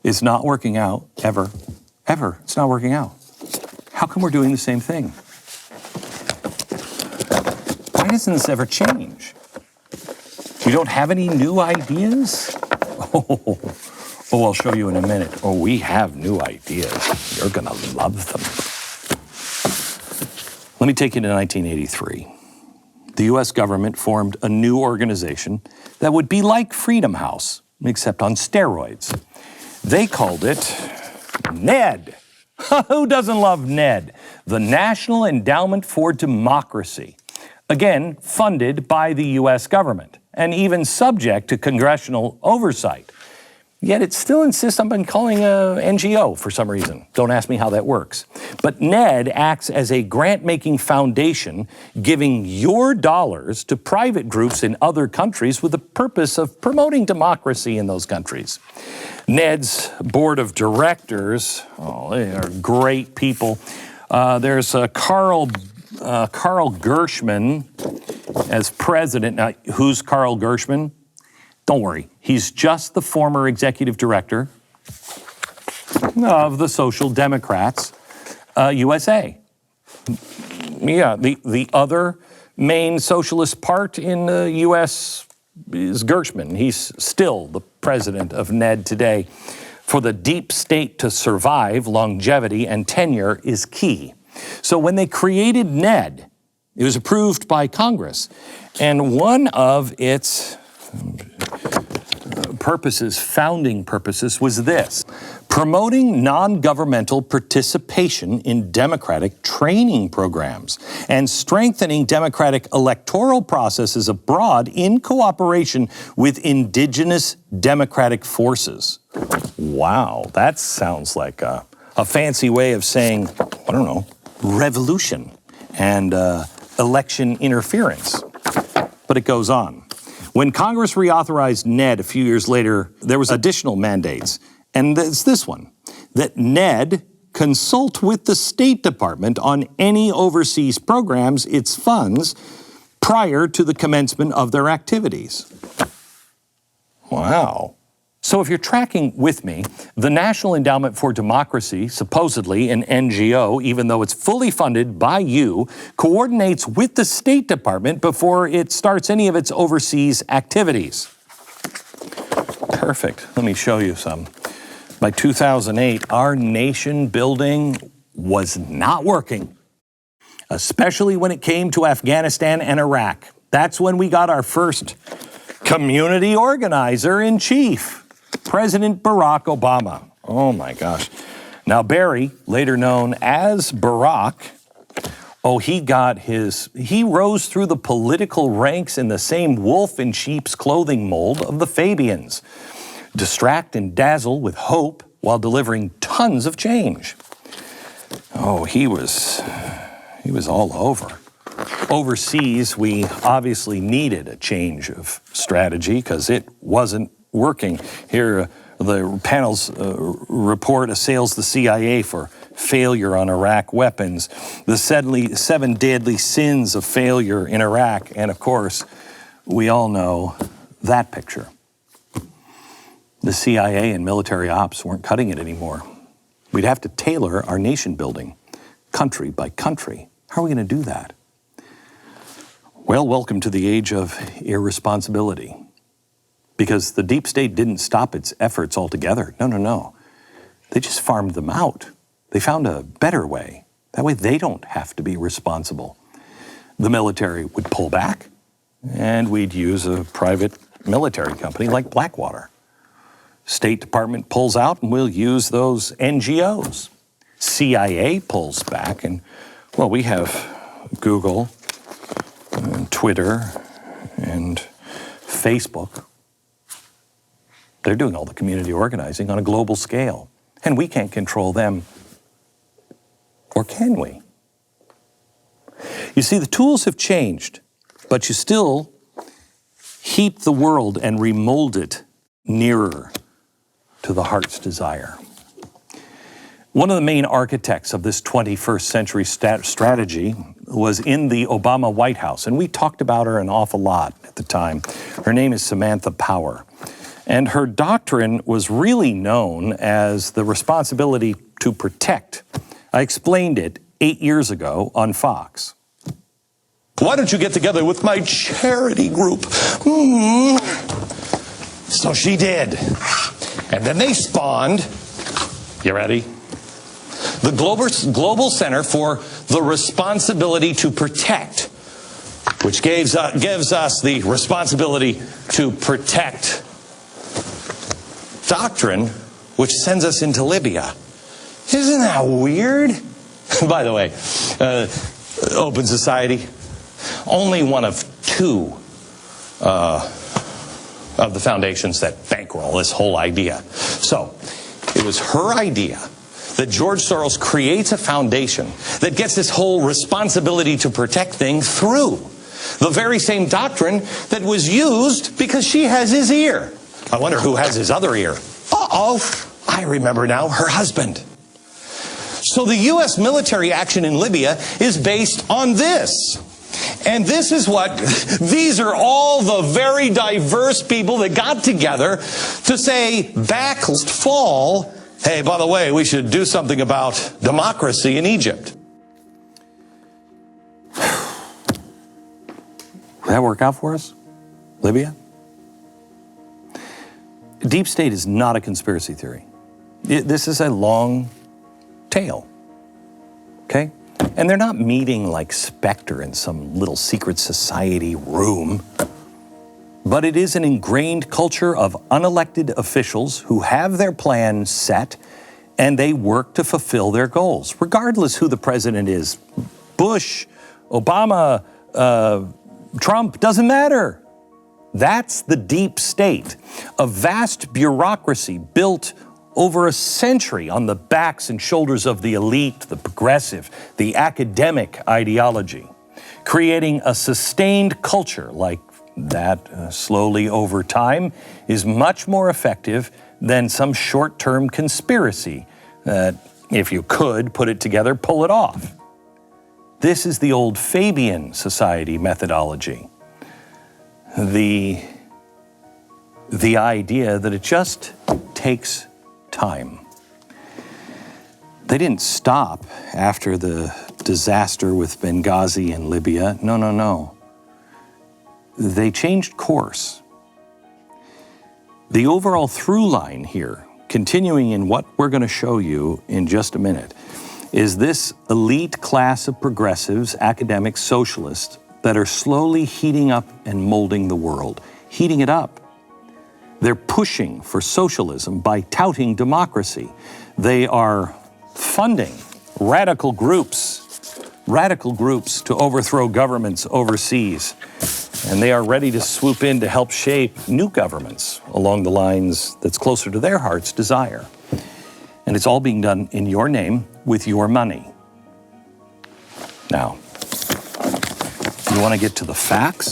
It's not working out, ever. Ever. It's not working out. How come we're doing the same thing? Why doesn't this ever change? You don't have any new ideas? Oh, I'll show you in a minute. Oh, we have new ideas. You're going to love them. Let me take you to 1983. The U.S. government formed a new organization that would be like Freedom House, except on steroids. They called it NED. Who doesn't love NED? The National Endowment for Democracy. Again, funded by the U.S. government and even subject to congressional oversight. Yet it still insists on calling a NGO for some reason. Don't ask me how that works. But NED acts as a grant-making foundation, giving your dollars to private groups in other countries with the purpose of promoting democracy in those countries. NED's board of directors, they are great people. There's Carl Gershman as president. Now, who's Carl Gershman? Don't worry, he's just the former executive director of the Social Democrats USA. Yeah, the other main socialist part in the U.S. is Gershman. He's still the president of NED today. For the deep state to survive, longevity and tenure is key. So when they created NED, it was approved by Congress, and one of its founding purposes was this: promoting non-governmental participation in democratic training programs and strengthening democratic electoral processes abroad in cooperation with indigenous democratic forces. Wow, that sounds like a fancy way of saying, I don't know, revolution and election interference. But it goes on. When Congress reauthorized NED a few years later, there was additional mandates. And it's this one, that NED consult with the State Department on any overseas programs it funds prior to the commencement of their activities. Wow. So if you're tracking with me, the National Endowment for Democracy, supposedly an NGO, even though it's fully funded by you, coordinates with the State Department before it starts any of its overseas activities. Perfect. Let me show you some. By 2008, our nation building was not working, especially when it came to Afghanistan and Iraq. That's when we got our first community organizer in chief. President Barack Obama. Oh my gosh. Now Barry, later known as Barack, he rose through the political ranks in the same wolf in sheep's clothing mold of the Fabians. Distract and dazzle with hope while delivering tons of change. Oh, he was all over. Overseas, we obviously needed a change of strategy because it wasn't working. Here, the panel's report assails the CIA for failure on Iraq weapons, the 7 deadly sins of failure in Iraq, and of course, we all know that picture. The CIA and military ops weren't cutting it anymore. We'd have to tailor our nation building, country by country. How are we going to do that? Well, welcome to the age of irresponsibility. Because the deep state didn't stop its efforts altogether. No. They just farmed them out. They found a better way. That way they don't have to be responsible. The military would pull back, and we'd use a private military company like Blackwater. State Department pulls out, and we'll use those NGOs. CIA pulls back, and, well, we have Google and Twitter and Facebook. They're doing all the community organizing on a global scale, and we can't control them. Or can we? You see, the tools have changed, but you still heat the world and remold it nearer to the heart's desire. One of the main architects of this 21st century strategy was in the Obama White House, and we talked about her an awful lot at the time. Her name is Samantha Power, and her doctrine was really known as the responsibility to protect. I explained it 8 years ago on Fox. Why don't you get together with my charity group? So she did. And then they spawned, you ready? The Global Center for the Responsibility to Protect, which gives us the responsibility to protect doctrine, which sends us into Libya. Isn't that weird? By the way, Open Society, only one of two of the foundations that bankroll this whole idea. So, it was her idea that George Soros creates a foundation that gets this whole responsibility to protect thing through the very same doctrine that was used because she has his ear. I wonder who has his other ear. Uh-oh, I remember now, her husband. So the U.S. military action in Libya is based on this. And this is what, these are all the very diverse people that got together to say, back fall, hey, by the way, we should do something about democracy in Egypt. Will that work out for us? Libya? Deep state is not a conspiracy theory. This is a long tale, okay? And they're not meeting like Spectre in some little secret society room. But it is an ingrained culture of unelected officials who have their plans set and they work to fulfill their goals, regardless who the president is. Bush, Obama, Trump, doesn't matter. That's the deep state, a vast bureaucracy built over a century on the backs and shoulders of the elite, the progressive, the academic ideology, creating a sustained culture like that slowly over time is much more effective than some short-term conspiracy that, if you could put it together, pull it off. This is the old Fabian Society methodology. The idea that it just takes time. They didn't stop after the disaster with Benghazi and Libya. No. They changed course. The overall through line here, continuing in what we're going to show you in just a minute, is this elite class of progressives, academics, socialists that are slowly heating up and molding the world, heating it up. They're pushing for socialism by touting democracy. They are funding radical groups to overthrow governments overseas. And they are ready to swoop in to help shape new governments along the lines that's closer to their heart's desire. And it's all being done in your name with your money. Now, you want to get to the facts?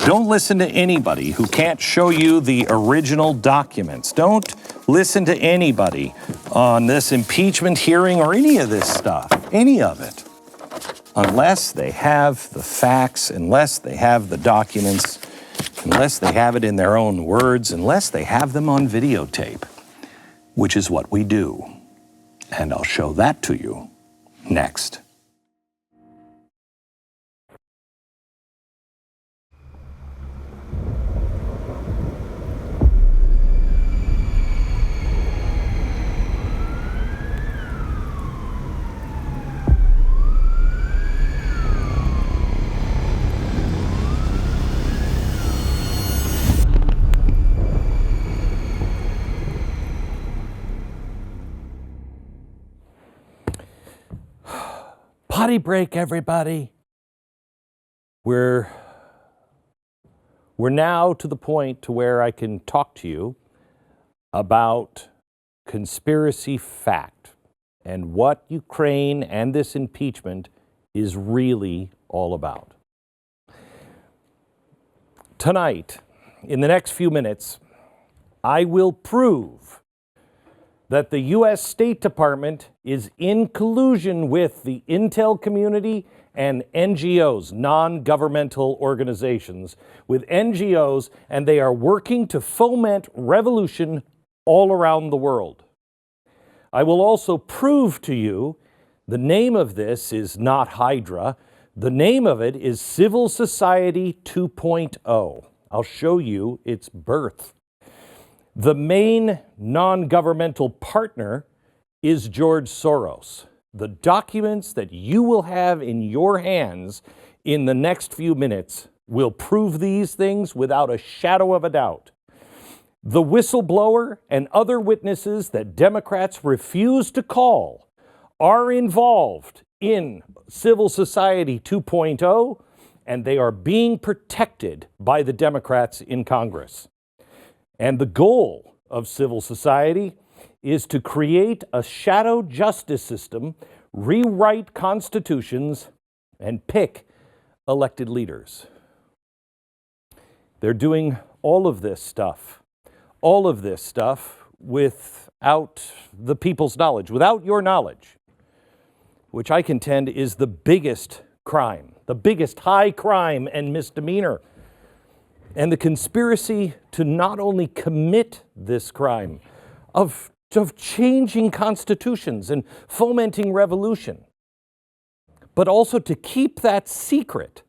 Don't listen to anybody who can't show you the original documents. Don't listen to anybody on this impeachment hearing or any of this stuff, any of it, unless they have the facts, unless they have the documents, unless they have it in their own words, unless they have them on videotape, which is what we do. And I'll show that to you next. Potty break, everybody. We're now to the point to where I can talk to you about conspiracy fact and what Ukraine and this impeachment is really all about. Tonight, in the next few minutes, I will prove that the U.S. State Department is in collusion with the intel community and NGOs, non-governmental organizations, with NGOs, and they are working to foment revolution all around the world. I will also prove to you the name of this is not Hydra. The name of it is Civil Society 2.0. I'll show you its birth. The main non-governmental partner is George Soros. The documents that you will have in your hands in the next few minutes will prove these things without a shadow of a doubt. The whistleblower and other witnesses that Democrats refuse to call are involved in Civil Society 2.0, and they are being protected by the Democrats in Congress. And the goal of civil society is to create a shadow justice system, rewrite constitutions, and pick elected leaders. They're doing all of this stuff without the people's knowledge, without your knowledge, which I contend is the biggest crime, the biggest high crime and misdemeanor. And the conspiracy to not only commit this crime of changing constitutions and fomenting revolution, but also to keep that secret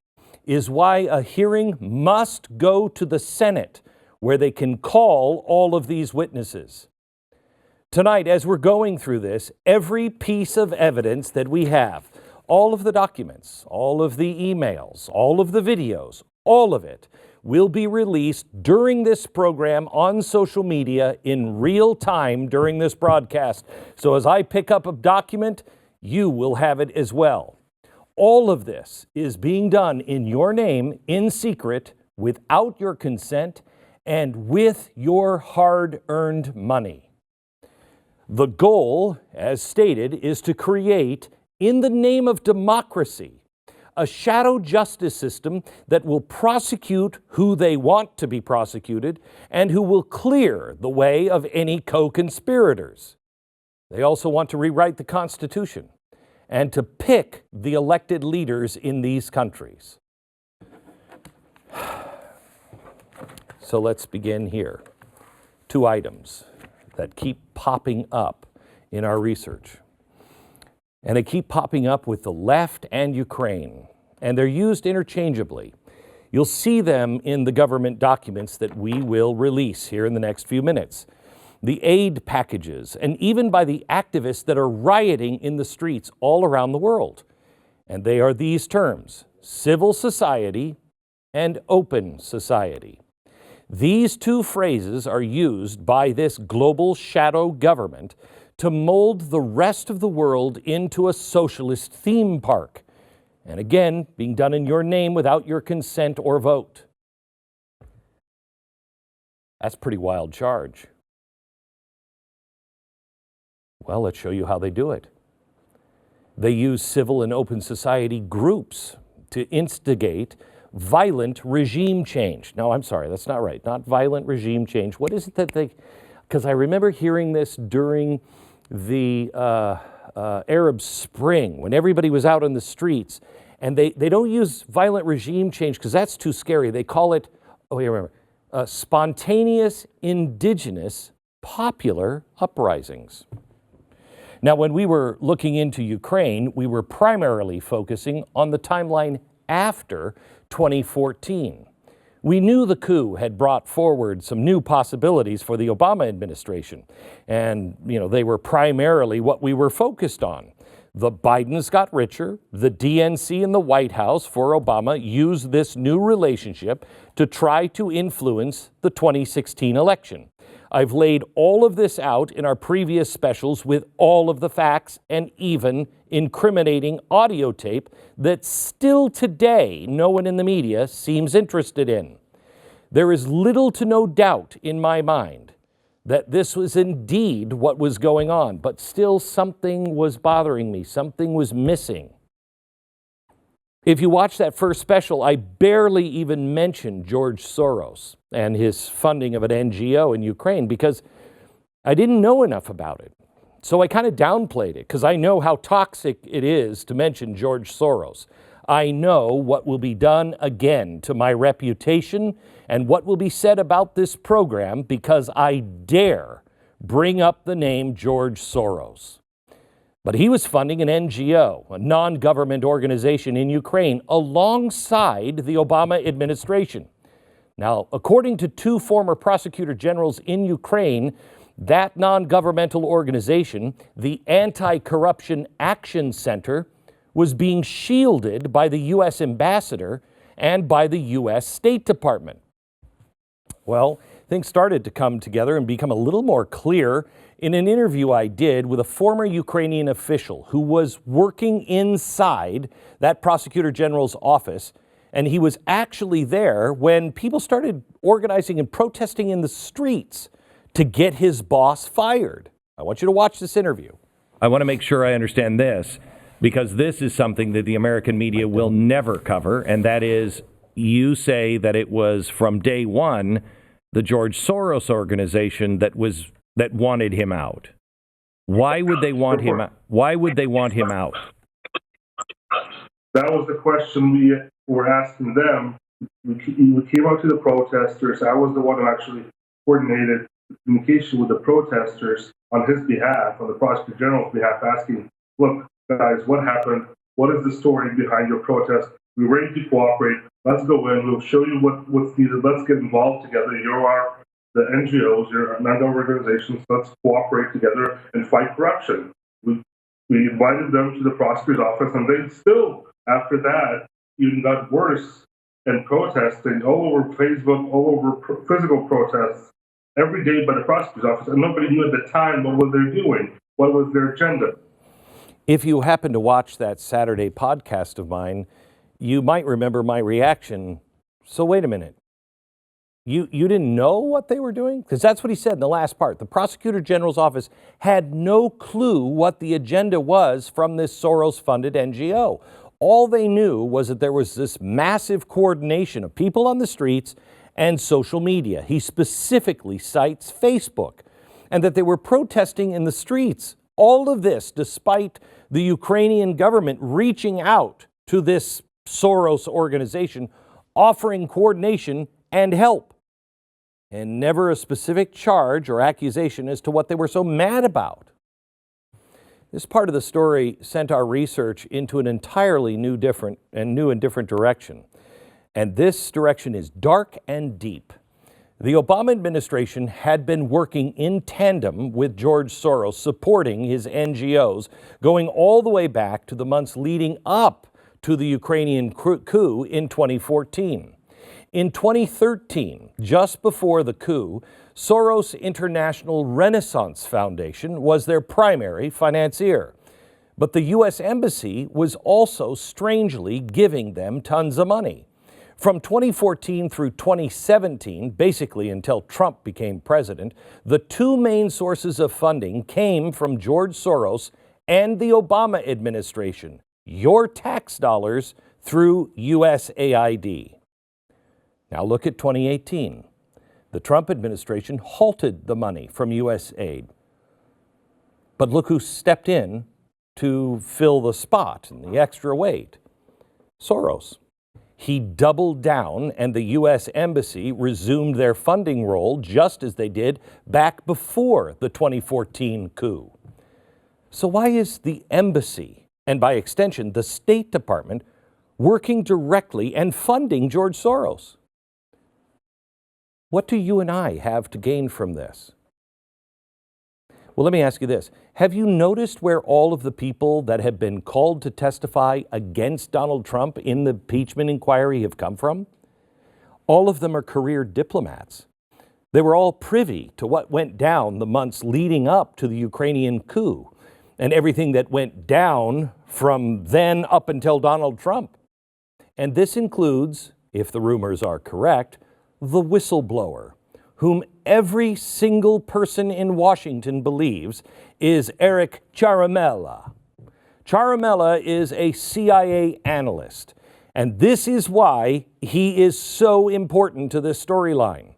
is why a hearing must go to the Senate, where they can call all of these witnesses. Tonight, as we're going through this, every piece of evidence that we have, all of the documents, all of the emails, all of the videos, all of it will be released during this program on social media in real time during this broadcast. So as I pick up a document, you will have it as well. All of this is being done in your name, in secret, without your consent, and with your hard-earned money. The goal, as stated, is to create, in the name of democracy, a shadow justice system that will prosecute who they want to be prosecuted and who will clear the way of any co-conspirators. They also want to rewrite the Constitution and to pick the elected leaders in these countries. So let's begin here. 2 items that keep popping up in our research. And they keep popping up with the left and Ukraine, and they're used interchangeably. You'll see them in the government documents that we will release here in the next few minutes. The aid packages, and even by the activists that are rioting in the streets all around the world. And they are these terms: civil society and open society. These 2 phrases are used by this global shadow government to mold the rest of the world into a socialist theme park. And again, being done in your name without your consent or vote. That's a pretty wild charge. Well, let's show you how they do it. They use civil and open society groups to instigate violent regime change. No, I'm sorry, that's not right. Not violent regime change. What is it that they... Because I remember hearing this during the Arab Spring, when everybody was out on the streets, and they don't use violent regime change because that's too scary. They call it, spontaneous, indigenous, popular uprisings. Now, when we were looking into Ukraine, we were primarily focusing on the timeline after 2014. We knew the coup had brought forward some new possibilities for the Obama administration. And, they were primarily what we were focused on. The Bidens got richer. The DNC and the White House for Obama used this new relationship to try to influence the 2016 election. I've laid all of this out in our previous specials with all of the facts and even incriminating audio tape that still today no one in the media seems interested in. There is little to no doubt in my mind that this was indeed what was going on, but still something was bothering me, something was missing. If you watch that first special, I barely even mentioned George Soros and his funding of an NGO in Ukraine because I didn't know enough about it. So I kind of downplayed it because I know how toxic it is to mention George Soros. I know what will be done again to my reputation and what will be said about this program because I dare bring up the name George Soros. But he was funding an NGO, a non-government organization in Ukraine, alongside the Obama administration. Now, according to two former prosecutor generals in Ukraine, that non-governmental organization, the Anti-Corruption Action Center, was being shielded by the U.S. ambassador and by the U.S. State Department. Well, things started to come together and become a little more clear in an interview I did with a former Ukrainian official who was working inside that prosecutor general's office, and he was actually there when people started organizing and protesting in the streets to get his boss fired. I want you to watch this interview. I want to make sure I understand this, because this is something that the American media will never cover, and that is, you say that it was from day one the George Soros organization that wanted him out. Why would they want him out? Why would they want him out? That was the question we were asking them. We came out to the protesters. I was the one who actually coordinated the communication with the protesters on his behalf, on the prosecutor general's behalf, asking, look, guys, what happened? What is the story behind your protest? We're ready to cooperate. Let's go in. We'll show you what's needed. Let's get involved together. You are the NGOs, your non-government organizations. Let's cooperate together and fight corruption. We invited them to the prosecutor's office, and they still, after that, even got worse and protesting all over Facebook, all over physical protests every day by the prosecutor's office, and nobody knew at the time what was they doing, what was their agenda. If you happen to watch that Saturday podcast of mine, you might remember my reaction. So wait a minute. You didn't know what they were doing? Because that's what he said in the last part. The prosecutor general's office had no clue what the agenda was from this Soros-funded NGO. All they knew was that there was this massive coordination of people on the streets and social media. He specifically cites Facebook, and that they were protesting in the streets. All of this despite the Ukrainian government reaching out to this Soros organization, offering coordination and help. And never a specific charge or accusation as to what they were so mad about. This part of the story sent our research into an entirely new and different direction. And this direction is dark and deep. The Obama administration had been working in tandem with George Soros, supporting his NGOs, going all the way back to the months leading up to the Ukrainian coup in 2014. In 2013, just before the coup, Soros International Renaissance Foundation was their primary financier. But the U.S. Embassy was also strangely giving them tons of money. From 2014 through 2017, basically until Trump became president, the two main sources of funding came from George Soros and the Obama administration, your tax dollars through USAID. Now look at 2018. The Trump administration halted the money from USAID. But look who stepped in to fill the spot and the extra weight. Soros. He doubled down, and the U.S. Embassy resumed their funding role just as they did back before the 2014 coup. So why is the embassy, and by extension the State Department, working directly and funding George Soros? What do you and I have to gain from this? Well, let me ask you this. Have you noticed where all of the people that have been called to testify against Donald Trump in the impeachment inquiry have come from? All of them are career diplomats. They were all privy to what went down the months leading up to the Ukrainian coup and everything that went down from then up until Donald Trump. And this includes, if the rumors are correct, the whistleblower, whom every single person in Washington believes is Eric Ciaramella. Ciaramella is a CIA analyst, and this is why he is so important to this storyline.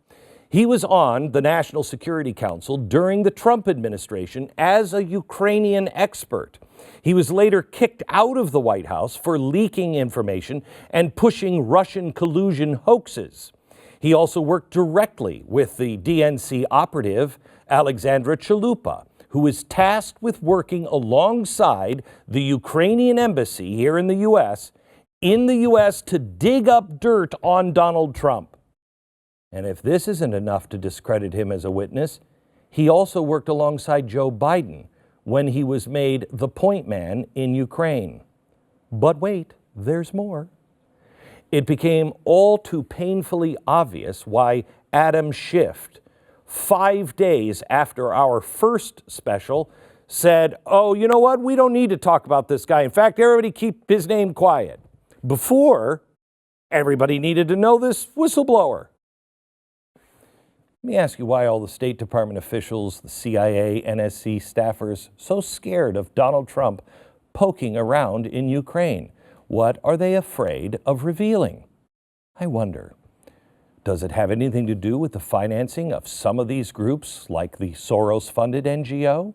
He was on the National Security Council during the Trump administration as a Ukrainian expert. He was later kicked out of the White House for leaking information and pushing Russian collusion hoaxes. He also worked directly with the DNC operative, Alexandra Chalupa, who is tasked with working alongside the Ukrainian embassy here in the U.S. to dig up dirt on Donald Trump. And if this isn't enough to discredit him as a witness, he also worked alongside Joe Biden when he was made the point man in Ukraine. But wait, there's more. It became all too painfully obvious why Adam Schiff, 5 days after our first special, said, oh, you know what? We don't need to talk about this guy. In fact, everybody keep his name quiet. Before, everybody needed to know this whistleblower. Let me ask you why all the State Department officials, the CIA, NSC staffers, so scared of Donald Trump poking around in Ukraine. What are they afraid of revealing? I wonder. Does it have anything to do with the financing of some of these groups, like the Soros-funded NGO?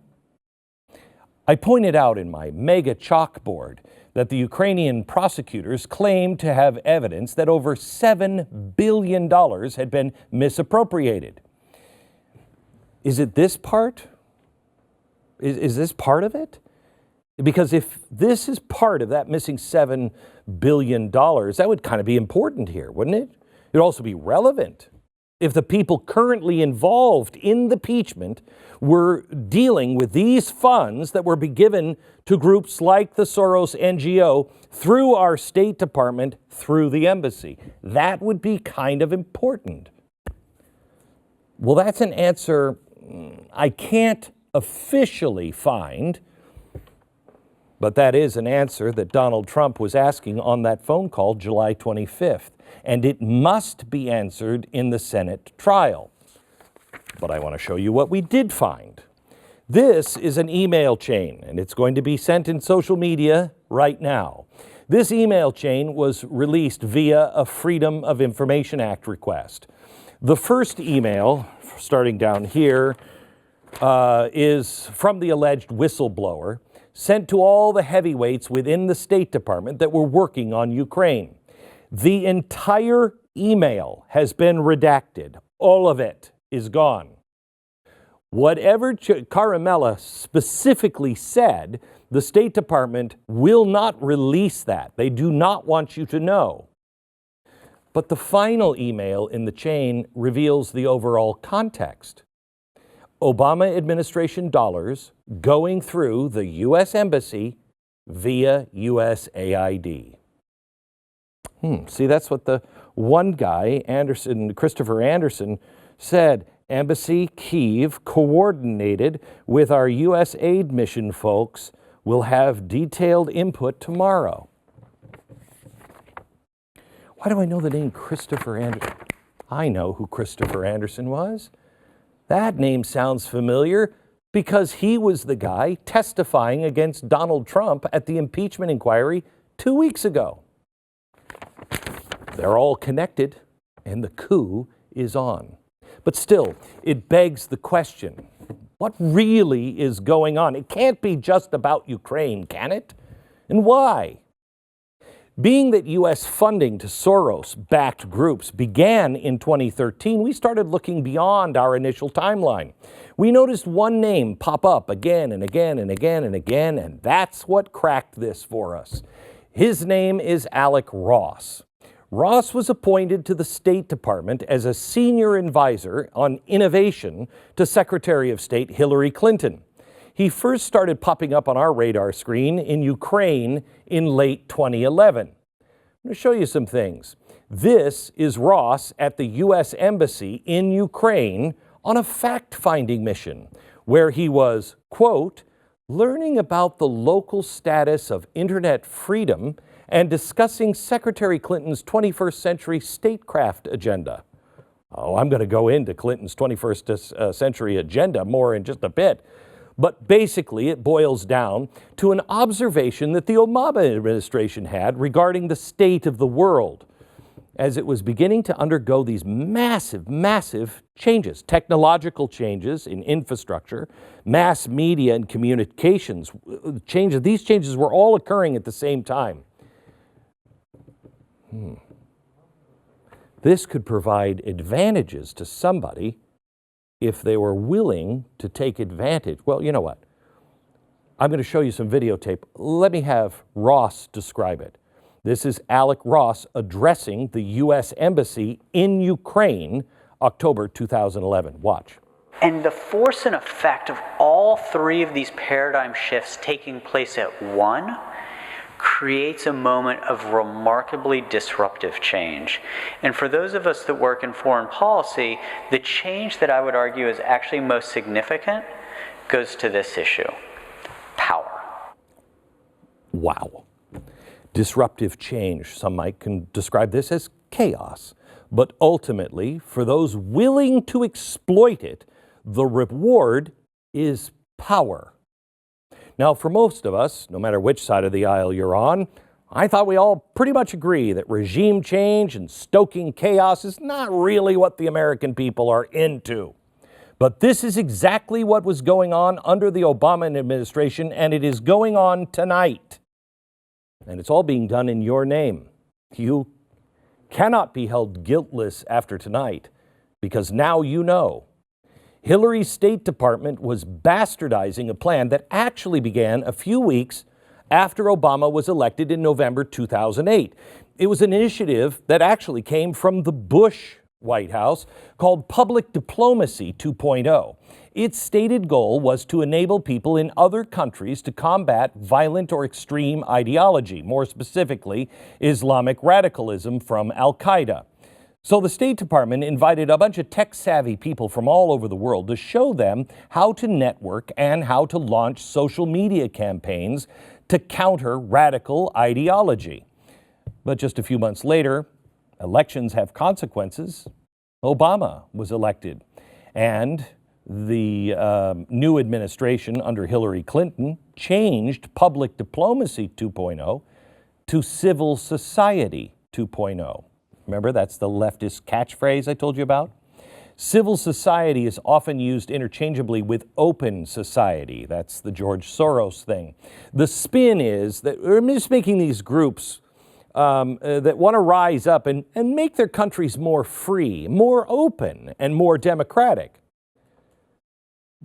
I pointed out in my mega chalkboard that the Ukrainian prosecutors claimed to have evidence that over $7 billion had been misappropriated. Is it this part? Is this part of it? Because if this is part of that missing $7 billion, that would kind of be important here, wouldn't it? It would also be relevant if the people currently involved in the impeachment were dealing with these funds that were being given to groups like the Soros NGO through our State Department, through the embassy. That would be kind of important. Well, that's an answer I can't officially find, but that is an answer that Donald Trump was asking on that phone call July 25th, and it must be answered in the Senate trial. But I want to show you what we did find. This is an email chain, and it's going to be sent in social media right now. This email chain was released via a Freedom of Information Act request. The first email, starting down here, is from the alleged whistleblower, sent to all the heavyweights within the State Department that were working on Ukraine. The entire email has been redacted. All of it is gone. Whatever Ciaramella specifically said, the State Department will not release that. They do not want you to know. But the final email in the chain reveals the overall context. Obama administration dollars going through the U.S. Embassy via USAID. See, that's what the one guy, Christopher Anderson, said. Embassy Kyiv, coordinated with our U.S. aid mission folks, will have detailed input tomorrow. Why do I know the name Christopher Anderson? I know who Christopher Anderson was. That name sounds familiar because he was the guy testifying against Donald Trump at the impeachment inquiry 2 weeks ago. They're all connected, and the coup is on. But still, it begs the question, what really is going on? It can't be just about Ukraine, can it? And why? Being that U.S. funding to Soros-backed groups began in 2013, we started looking beyond our initial timeline. We noticed one name pop up again and again and again and again, and that's what cracked this for us. His name is Alec Ross. Ross was appointed to the State Department as a senior advisor on innovation to Secretary of State Hillary Clinton. He first started popping up on our radar screen in Ukraine in late 2011. I'm going to show you some things. This is Ross at the U.S. Embassy in Ukraine on a fact-finding mission where he was, quote, learning about the local status of internet freedom and discussing Secretary Clinton's 21st century statecraft agenda. Oh, I'm going to go into Clinton's 21st century agenda more in just a bit. But basically, it boils down to an observation that the Obama administration had regarding the state of the world as it was beginning to undergo these massive, massive changes, technological changes in infrastructure, mass media and communications changes. These changes were all occurring at the same time. This could provide advantages to somebody if they were willing to take advantage. Well, you know what? I'm going to show you some videotape. Let me have Ross describe it. This is Alec Ross addressing the U.S. Embassy in Ukraine, October 2011. Watch. And the force and effect of all three of these paradigm shifts taking place at one creates a moment of remarkably disruptive change. And for those of us that work in foreign policy, the change that I would argue is actually most significant goes to this issue: power. Wow. Disruptive change. Some might describe this as chaos. But ultimately, for those willing to exploit it, the reward is power. Now, for most of us, no matter which side of the aisle you're on, I thought we all pretty much agree that regime change and stoking chaos is not really what the American people are into. But this is exactly what was going on under the Obama administration, and it is going on tonight. And it's all being done in your name. You cannot be held guiltless after tonight, because now you know. Hillary's State Department was bastardizing a plan that actually began a few weeks after Obama was elected in November 2008. It was an initiative that actually came from the Bush White House called Public Diplomacy 2.0. Its stated goal was to enable people in other countries to combat violent or extreme ideology, more specifically, Islamic radicalism from Al-Qaeda. So the State Department invited a bunch of tech-savvy people from all over the world to show them how to network and how to launch social media campaigns to counter radical ideology. But just a few months later, elections have consequences. Obama was elected, and the new administration under Hillary Clinton changed Public Diplomacy 2.0 to Civil Society 2.0. Remember, that's the leftist catchphrase I told you about? Civil society is often used interchangeably with open society. That's the George Soros thing. The spin is that we're just making these groups that want to rise up and make their countries more free, more open, and more democratic.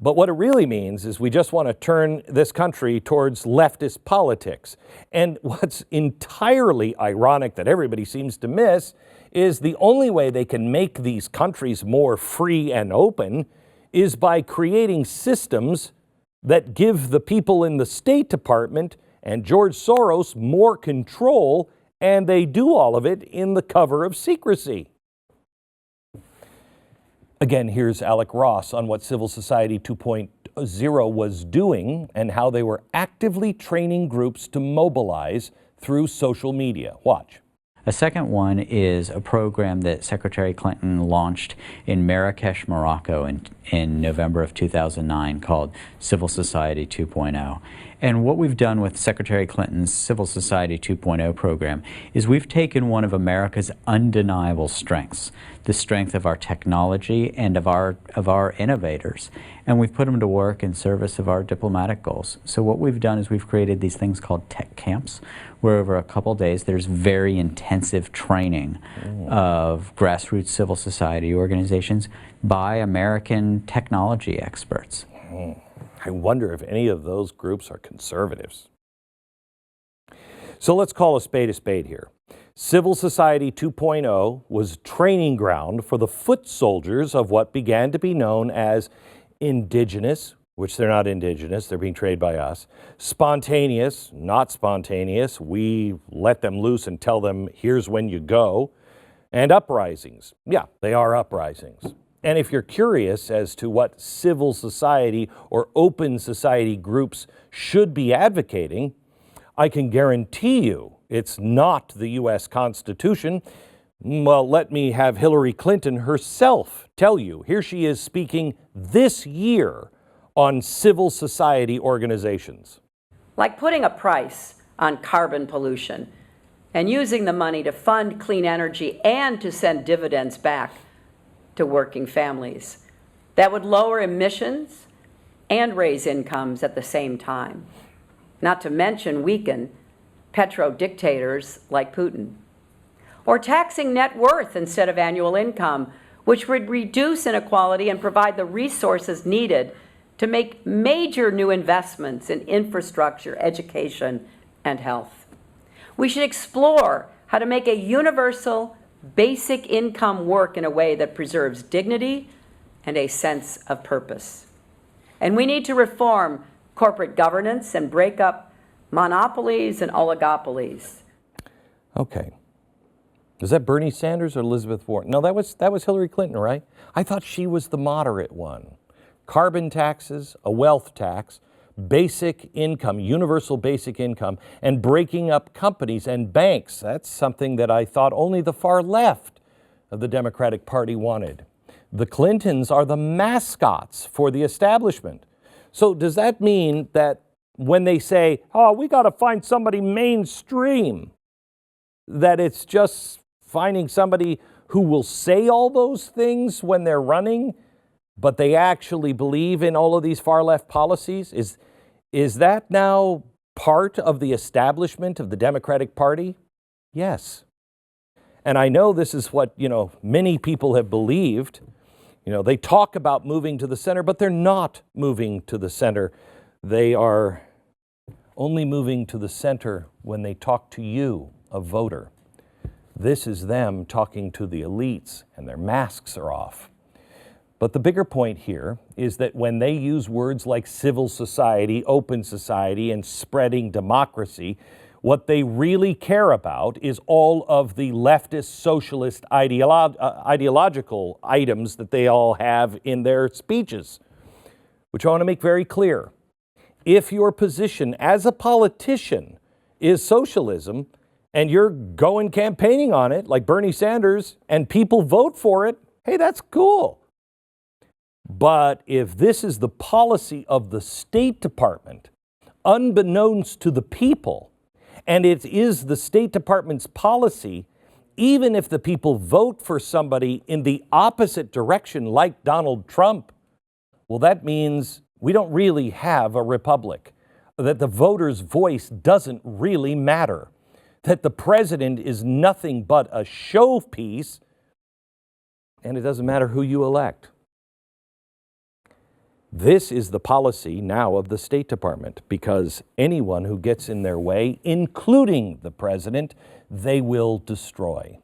But what it really means is we just want to turn this country towards leftist politics. And what's entirely ironic that everybody seems to miss is the only way they can make these countries more free and open is by creating systems that give the people in the State Department and George Soros more control, and they do all of it in the cover of secrecy. Again, here's Alec Ross on what Civil Society 2.0 was doing and how they were actively training groups to mobilize through social media. Watch. A second one is a program that Secretary Clinton launched in Marrakesh, Morocco in November of 2009 called Civil Society 2.0. And what we've done with Secretary Clinton's Civil Society 2.0 program is we've taken one of America's undeniable strengths, the strength of our technology and of our innovators, and we've put them to work in service of our diplomatic goals. So what we've done is we've created these things called tech camps, where over a couple days there's very intensive training of grassroots civil society organizations by American technology experts. I wonder if any of those groups are conservatives. So let's call a spade here. Civil Society 2.0 was training ground for the foot soldiers of what began to be known as indigenous, which they're not indigenous, they're being trained by us, spontaneous, not spontaneous, we let them loose and tell them here's when you go, And uprisings. Yeah, they are uprisings. And if you're curious as to what civil society or open society groups should be advocating, I can guarantee you it's not the U.S. Constitution. Well, let me have Hillary Clinton herself tell you. Here she is speaking this year on civil society organizations. Like putting a price on carbon pollution and using the money to fund clean energy and to send dividends back to working families. That would lower emissions and raise incomes at the same time. Not to mention weaken petro-dictators like Putin. Or taxing net worth instead of annual income, which would reduce inequality and provide the resources needed to make major new investments in infrastructure, education, and health. We should explore how to make a universal basic income work in a way that preserves dignity and a sense of purpose. And we need to reform corporate governance and break up monopolies and oligopolies. Okay. Was that Bernie Sanders or Elizabeth Warren? No, that was Hillary Clinton, right? I thought she was the moderate one. Carbon taxes, a wealth tax, basic income, universal basic income, and breaking up companies and banks. That's something that I thought only the far left of the Democratic Party wanted. The Clintons are the mascots for the establishment. So does that mean that when they say, oh, we got to find somebody mainstream, that it's just finding somebody who will say all those things when they're running, but they actually believe in all of these far left policies? Is that now part of the establishment of the Democratic Party? Yes. And I know this is what, many people have believed. They talk about moving to the center, but they're not moving to the center. They are only moving to the center when they talk to you, a voter. This is them talking to the elites, and their masks are off. But the bigger point here is that when they use words like civil society, open society, and spreading democracy, what they really care about is all of the leftist socialist ideological items that they all have in their speeches, which I want to make very clear. If your position as a politician is socialism, and you're going campaigning on it like Bernie Sanders, and people vote for it, hey, that's cool. But if this is the policy of the State Department, unbeknownst to the people, and it is the State Department's policy, even if the people vote for somebody in the opposite direction like Donald Trump, well, that means we don't really have a republic, that the voter's voice doesn't really matter, that the president is nothing but a showpiece, and it doesn't matter who you elect. This is the policy now of the State Department, because anyone who gets in their way, including the president, they will destroy.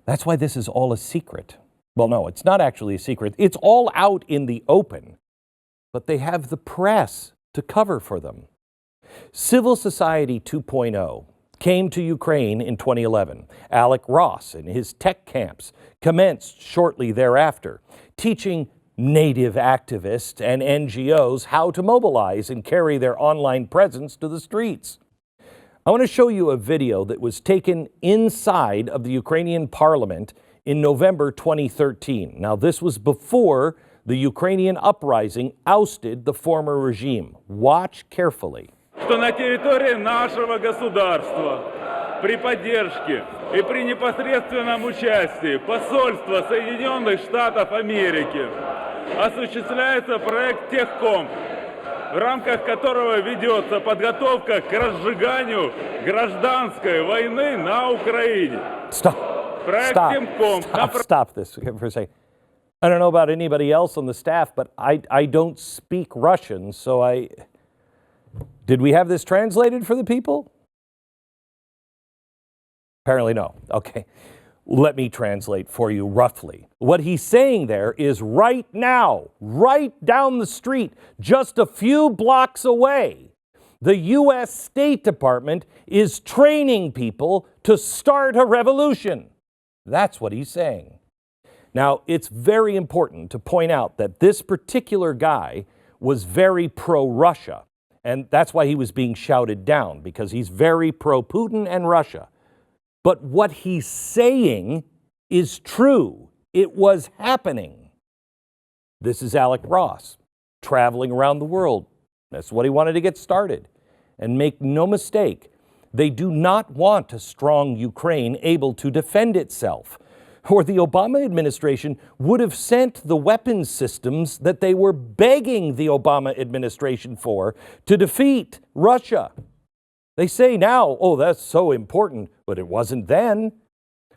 That's why this is all a secret. Well, no, it's not actually a secret. It's all out in the open, but they have the press to cover for them. Civil Society 2.0 came to Ukraine in 2011. Alec Ross and his tech camps commenced shortly thereafter, teaching native activists and NGOs how to mobilize and carry their online presence to the streets. I want to show you a video that was taken inside of the Ukrainian parliament in November 2013. Now, this was before the Ukrainian uprising ousted the former regime. Watch carefully. Что на территории нашего государства при поддержке и при непосредственном участии посольства Соединенных Штатов Америки осуществляется проект Техком, в рамках которого ведется подготовка к разжиганию гражданской войны на Украине. Stop this for a second. I don't know about anybody else on the staff, but I don't speak Russian, so Did we have this translated for the people? Apparently no. Okay. Let me translate for you roughly. What he's saying there is right now, right down the street, just a few blocks away, the U.S. State Department is training people to start a revolution. That's what he's saying. Now, it's very important to point out that this particular guy was very pro-Russia, and that's why he was being shouted down, because he's very pro-Putin and Russia. But what he's saying is true. It was happening. This is Alec Ross, traveling around the world. That's what he wanted to get started. And make no mistake, they do not want a strong Ukraine able to defend itself, or the Obama administration would have sent the weapons systems that they were begging the Obama administration for to defeat Russia. They say now, oh, that's so important, but it wasn't then.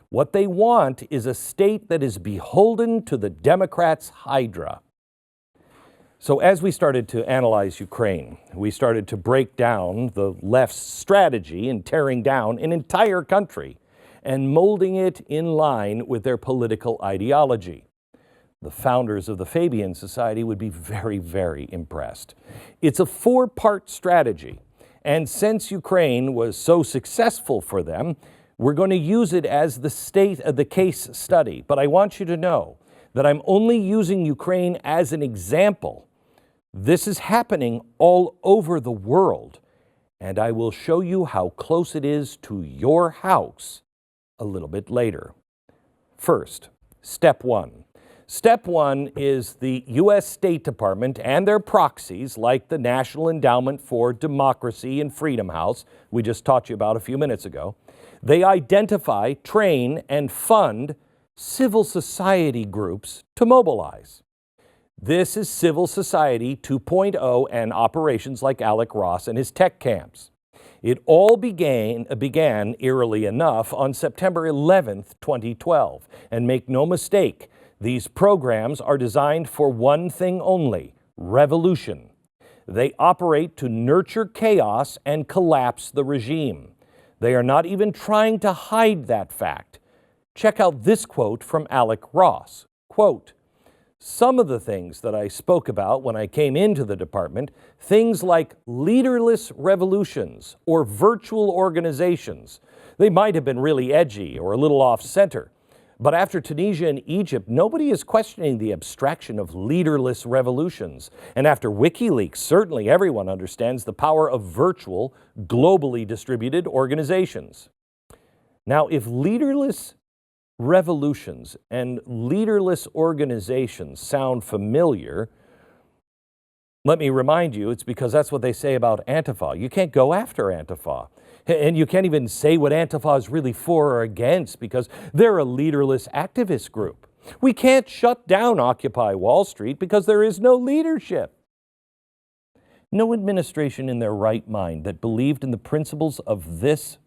What they want is a state that is beholden to the Democrats' Hydra. So as we started to analyze Ukraine, we started to break down the left's strategy in tearing down an entire country and molding it in line with their political ideology. The founders of the Fabian Society would be very, very impressed. It's a four-part strategy, and since Ukraine was so successful for them, we're going to use it as the case study. But I want you to know that I'm only using Ukraine as an example. This is happening all over the world, and I will show you how close it is to your house a little bit later. First, step one. Step one is the U.S. State Department and their proxies, like the National Endowment for Democracy and Freedom House, we just taught you about a few minutes ago. They identify, train, and fund civil society groups to mobilize. This is civil society 2.0 and operations like Alec Ross and his tech camps. It all began eerily enough on September 11th, 2012. And make no mistake, these programs are designed for one thing only: revolution. They operate to nurture chaos and collapse the regime. They are not even trying to hide that fact. Check out this quote from Alec Ross. Quote, "Some of the things that I spoke about when I came into the department, things like leaderless revolutions or virtual organizations, they might have been really edgy or a little off-center. But after Tunisia and Egypt, nobody is questioning the abstraction of leaderless revolutions. And after WikiLeaks, certainly everyone understands the power of virtual, globally distributed organizations." Now, if leaderless revolutions and leaderless organizations sound familiar, let me remind you, it's because that's what they say about Antifa. You can't go after Antifa. And you can't even say what Antifa is really for or against, because they're a leaderless activist group. We can't shut down Occupy Wall Street because there is no leadership. No administration in their right mind that believed in the principles of this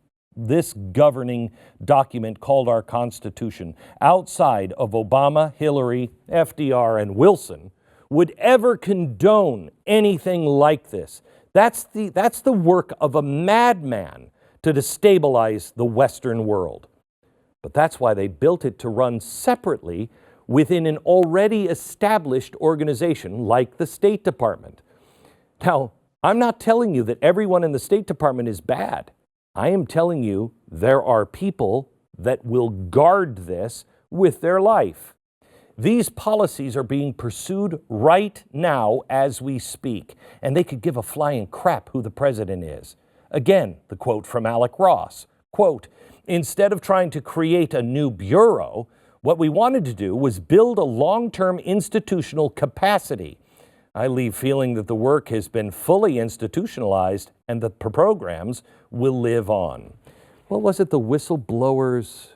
governing document called our Constitution, outside of Obama, Hillary, FDR, and Wilson, would ever condone anything like this. That's the work of a madman to destabilize the Western world. But that's why they built it to run separately within an already established organization like the State Department. Now, I'm not telling you that everyone in the State Department is bad. I am telling you there are people that will guard this with their life. These policies are being pursued right now as we speak, and they could give a flying crap who the president is. Again, the quote from Alec Ross, quote, "Instead of trying to create a new bureau, what we wanted to do was build a long-term institutional capacity. I leave feeling that the work has been fully institutionalized and the programs will live on." What was it the Whistleblowers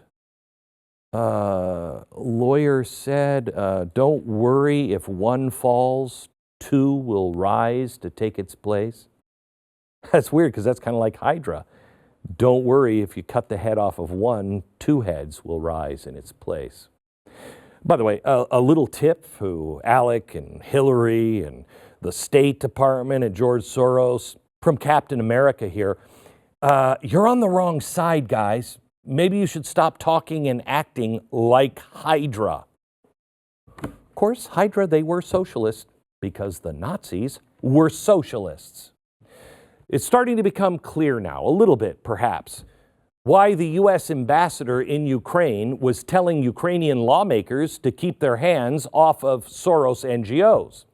lawyer said? Don't worry, if one falls, two will rise to take its place. That's weird, because that's kind of like Hydra. Don't worry, if you cut the head off of one, two heads will rise in its place. By the way, a little tip for Alec and Hillary and the State Department and George Soros from Captain America here. You're on the wrong side, guys. Maybe you should stop talking and acting like Hydra. Of course, Hydra, they were socialists because the Nazis were socialists. It's starting to become clear now, a little bit perhaps, why the U.S. ambassador in Ukraine was telling Ukrainian lawmakers to keep their hands off of Soros NGOs.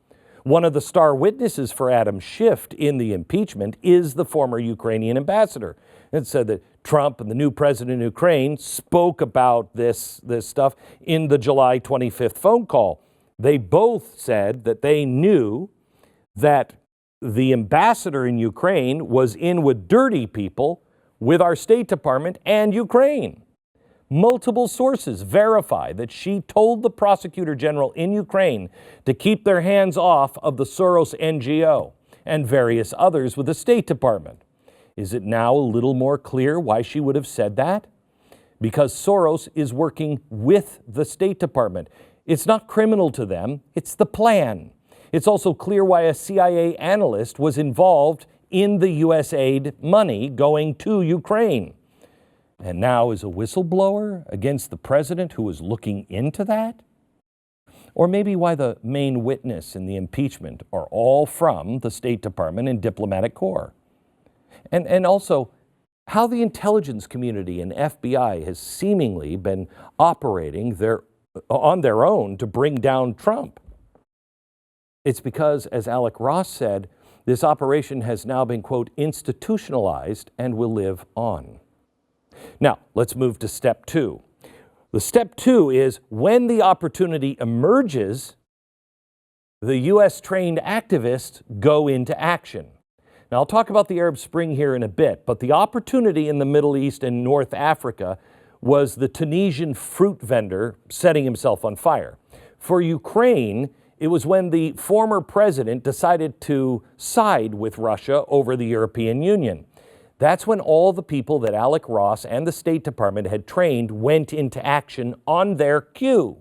One of the star witnesses for Adam Schiff in the impeachment is the former Ukrainian ambassador. It said that Trump and the new president of Ukraine spoke about this stuff in the July 25th phone call. They both said that they knew that the ambassador in Ukraine was in with dirty people with our State Department and Ukraine. Multiple sources verify that she told the prosecutor general in Ukraine to keep their hands off of the Soros NGO and various others with the State Department. Is it now a little more clear why she would have said that? Because Soros is working with the State Department. It's not criminal to them, it's the plan. It's also clear why a CIA analyst was involved in the U.S. aid money going to Ukraine. And now is a whistleblower against the president who is looking into that? Or maybe why the main witness in the impeachment are all from the State Department and diplomatic corps. And also, how the intelligence community and FBI has seemingly been operating on their own to bring down Trump. It's because, as Alec Ross said, this operation has now been, quote, institutionalized and will live on. Now, let's move to step two. The step two is when the opportunity emerges, the U.S.-trained activists go into action. Now, I'll talk about the Arab Spring here in a bit, but the opportunity in the Middle East and North Africa was the Tunisian fruit vendor setting himself on fire. For Ukraine, it was when the former president decided to side with Russia over the European Union. That's when all the people that Alec Ross and the State Department had trained went into action on their cue.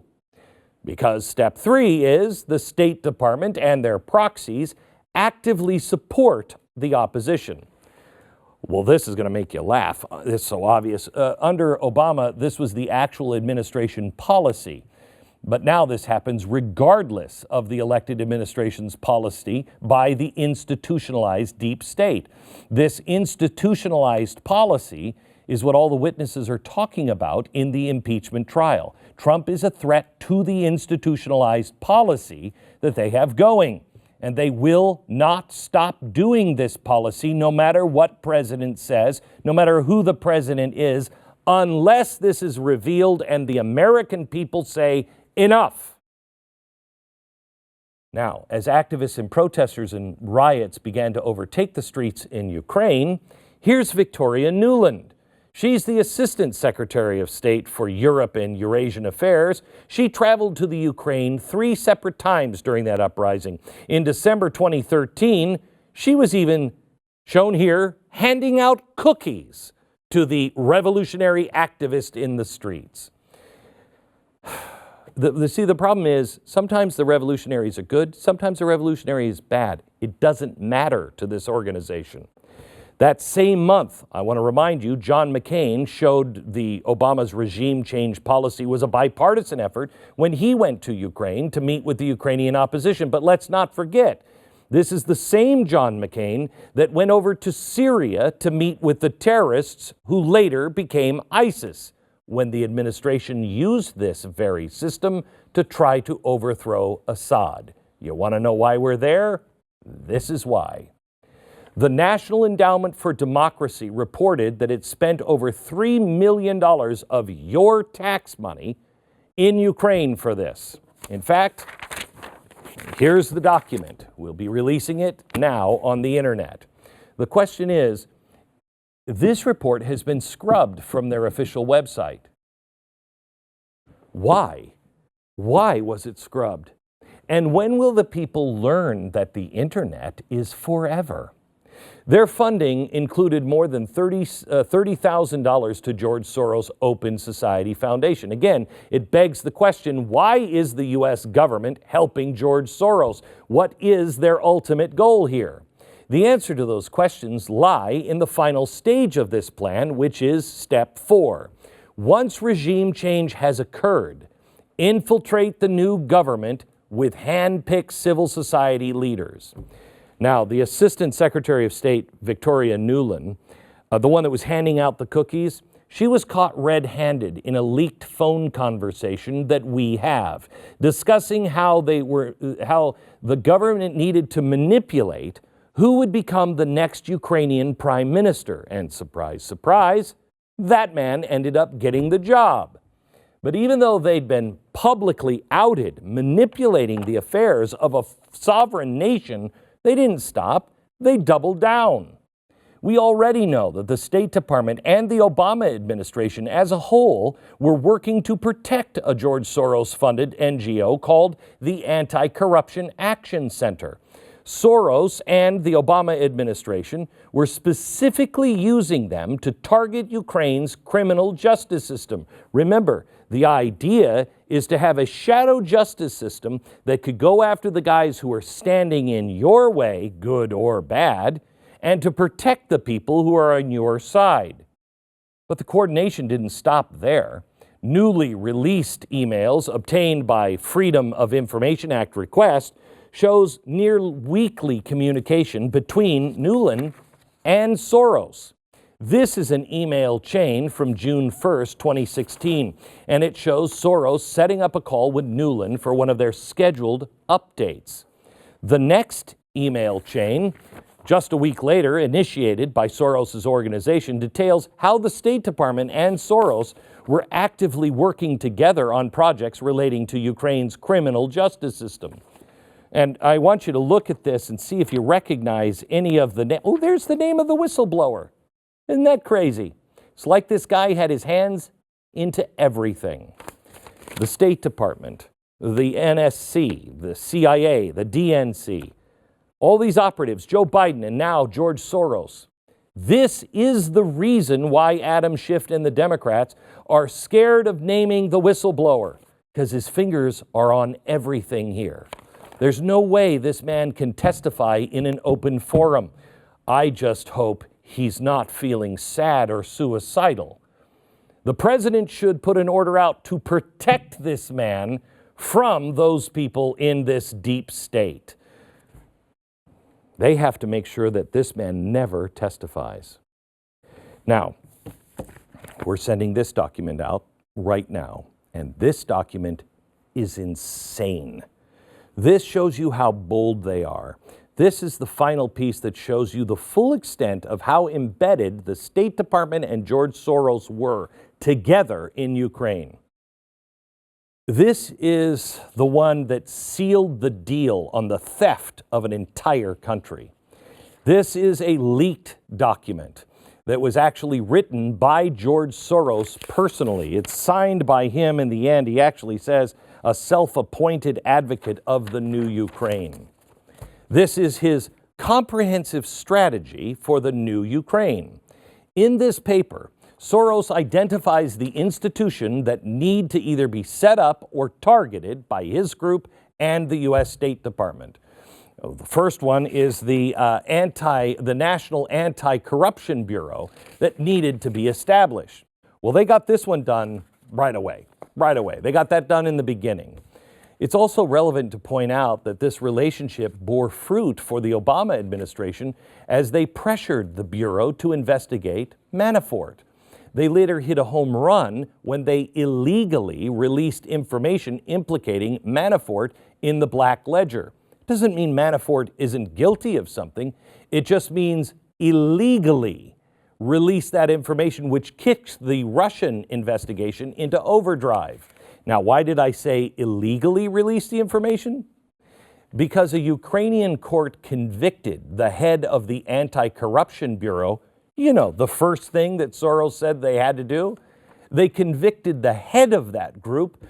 Because step three is the State Department and their proxies actively support the opposition. Well, this is going to make you laugh. It's so obvious. Under Obama, this was the actual administration policy. But now this happens regardless of the elected administration's policy by the institutionalized deep state. This institutionalized policy is what all the witnesses are talking about in the impeachment trial. Trump is a threat to the institutionalized policy that they have going. And they will not stop doing this policy, no matter what president says, no matter who the president is, unless this is revealed and the American people say, enough. Now, as activists and protesters and riots began to overtake the streets in Ukraine, here's Victoria Nuland. She's the Assistant Secretary of State for Europe and Eurasian Affairs. She traveled to the Ukraine 3 separate times during that uprising. In December 2013, she was even shown here handing out cookies to the revolutionary activist in the streets. The problem is sometimes the revolutionaries are good, sometimes the revolutionary is bad. It doesn't matter to this organization. That same month, I want to remind you, John McCain showed Obama's regime change policy was a bipartisan effort when he went to Ukraine to meet with the Ukrainian opposition. But let's not forget, this is the same John McCain that went over to Syria to meet with the terrorists who later became ISIS, when the administration used this very system to try to overthrow Assad. You want to know why we're there? This is why. The National Endowment for Democracy reported that it spent over $3 million of your tax money in Ukraine for this. In fact, here's the document. We'll be releasing it now on the internet. The question is, this report has been scrubbed from their official website. Why? Why was it scrubbed? And when will the people learn that the internet is forever? Their funding included more than $30,000 to George Soros' Open Society Foundation. Again, it begs the question, why is the U.S. government helping George Soros? What is their ultimate goal here? The answer to those questions lie in the final stage of this plan, which is step 4. Once regime change has occurred, infiltrate the new government with hand-picked civil society leaders. Now, the Assistant Secretary of State, Victoria Nuland, the one that was handing out the cookies, She was caught red-handed in a leaked phone conversation that we have, discussing how the government needed to manipulate who would become the next Ukrainian prime minister. And surprise, surprise, that man ended up getting the job. But even though they'd been publicly outed manipulating the affairs of a sovereign nation, they didn't stop. They doubled down. We already know that the State Department and the Obama administration as a whole were working to protect a George Soros-funded NGO called the Anti-Corruption Action Center. Soros and the Obama administration were specifically using them to target Ukraine's criminal justice system. Remember, the idea is to have a shadow justice system that could go after the guys who are standing in your way, good or bad, and to protect the people who are on your side. But the coordination didn't stop there. Newly released emails obtained by Freedom of Information Act request shows near weekly communication between Nuland and Soros. This is an email chain from June 1st, 2016, and it shows Soros setting up a call with Nuland for one of their scheduled updates. The next email chain, just a week later, initiated by Soros' organization, details how the State Department and Soros were actively working together on projects relating to Ukraine's criminal justice system. And I want you to look at this and see if you recognize any of the oh, there's the name of the whistleblower. Isn't that crazy? It's like this guy had his hands into everything. The State Department, the NSC, the CIA, the DNC, all these operatives, Joe Biden, and now George Soros. This is the reason why Adam Schiff and the Democrats are scared of naming the whistleblower, because his fingers are on everything here. There's no way this man can testify in an open forum. I just hope he's not feeling sad or suicidal. The president should put an order out to protect this man from those people in this deep state. They have to make sure that this man never testifies. Now, we're sending this document out right now, and this document is insane. This shows you how bold they are. This is the final piece that shows you the full extent of how embedded the State Department and George Soros were together in Ukraine. This is the one that sealed the deal on the theft of an entire country. This is a leaked document that was actually written by George Soros personally. It's signed by him in the end. He actually says, a self-appointed advocate of the new Ukraine. This is his comprehensive strategy for the new Ukraine. In this paper, Soros identifies the institution that need to either be set up or targeted by his group and the U.S. State Department. The first one is the National Anti-Corruption Bureau that needed to be established. Well, they got this one done right away. They got that done in the beginning. It's also relevant to point out that this relationship bore fruit for the Obama administration as they pressured the Bureau to investigate Manafort. They later hit a home run when they illegally released information implicating Manafort in the Black Ledger. It doesn't mean Manafort isn't guilty of something. It just means illegally release that information, which kicks the Russian investigation into overdrive. Now, why did I say illegally release the information? Because a Ukrainian court convicted the head of the Anti-Corruption Bureau. You know, the first thing that Soros said they had to do. They convicted the head of that group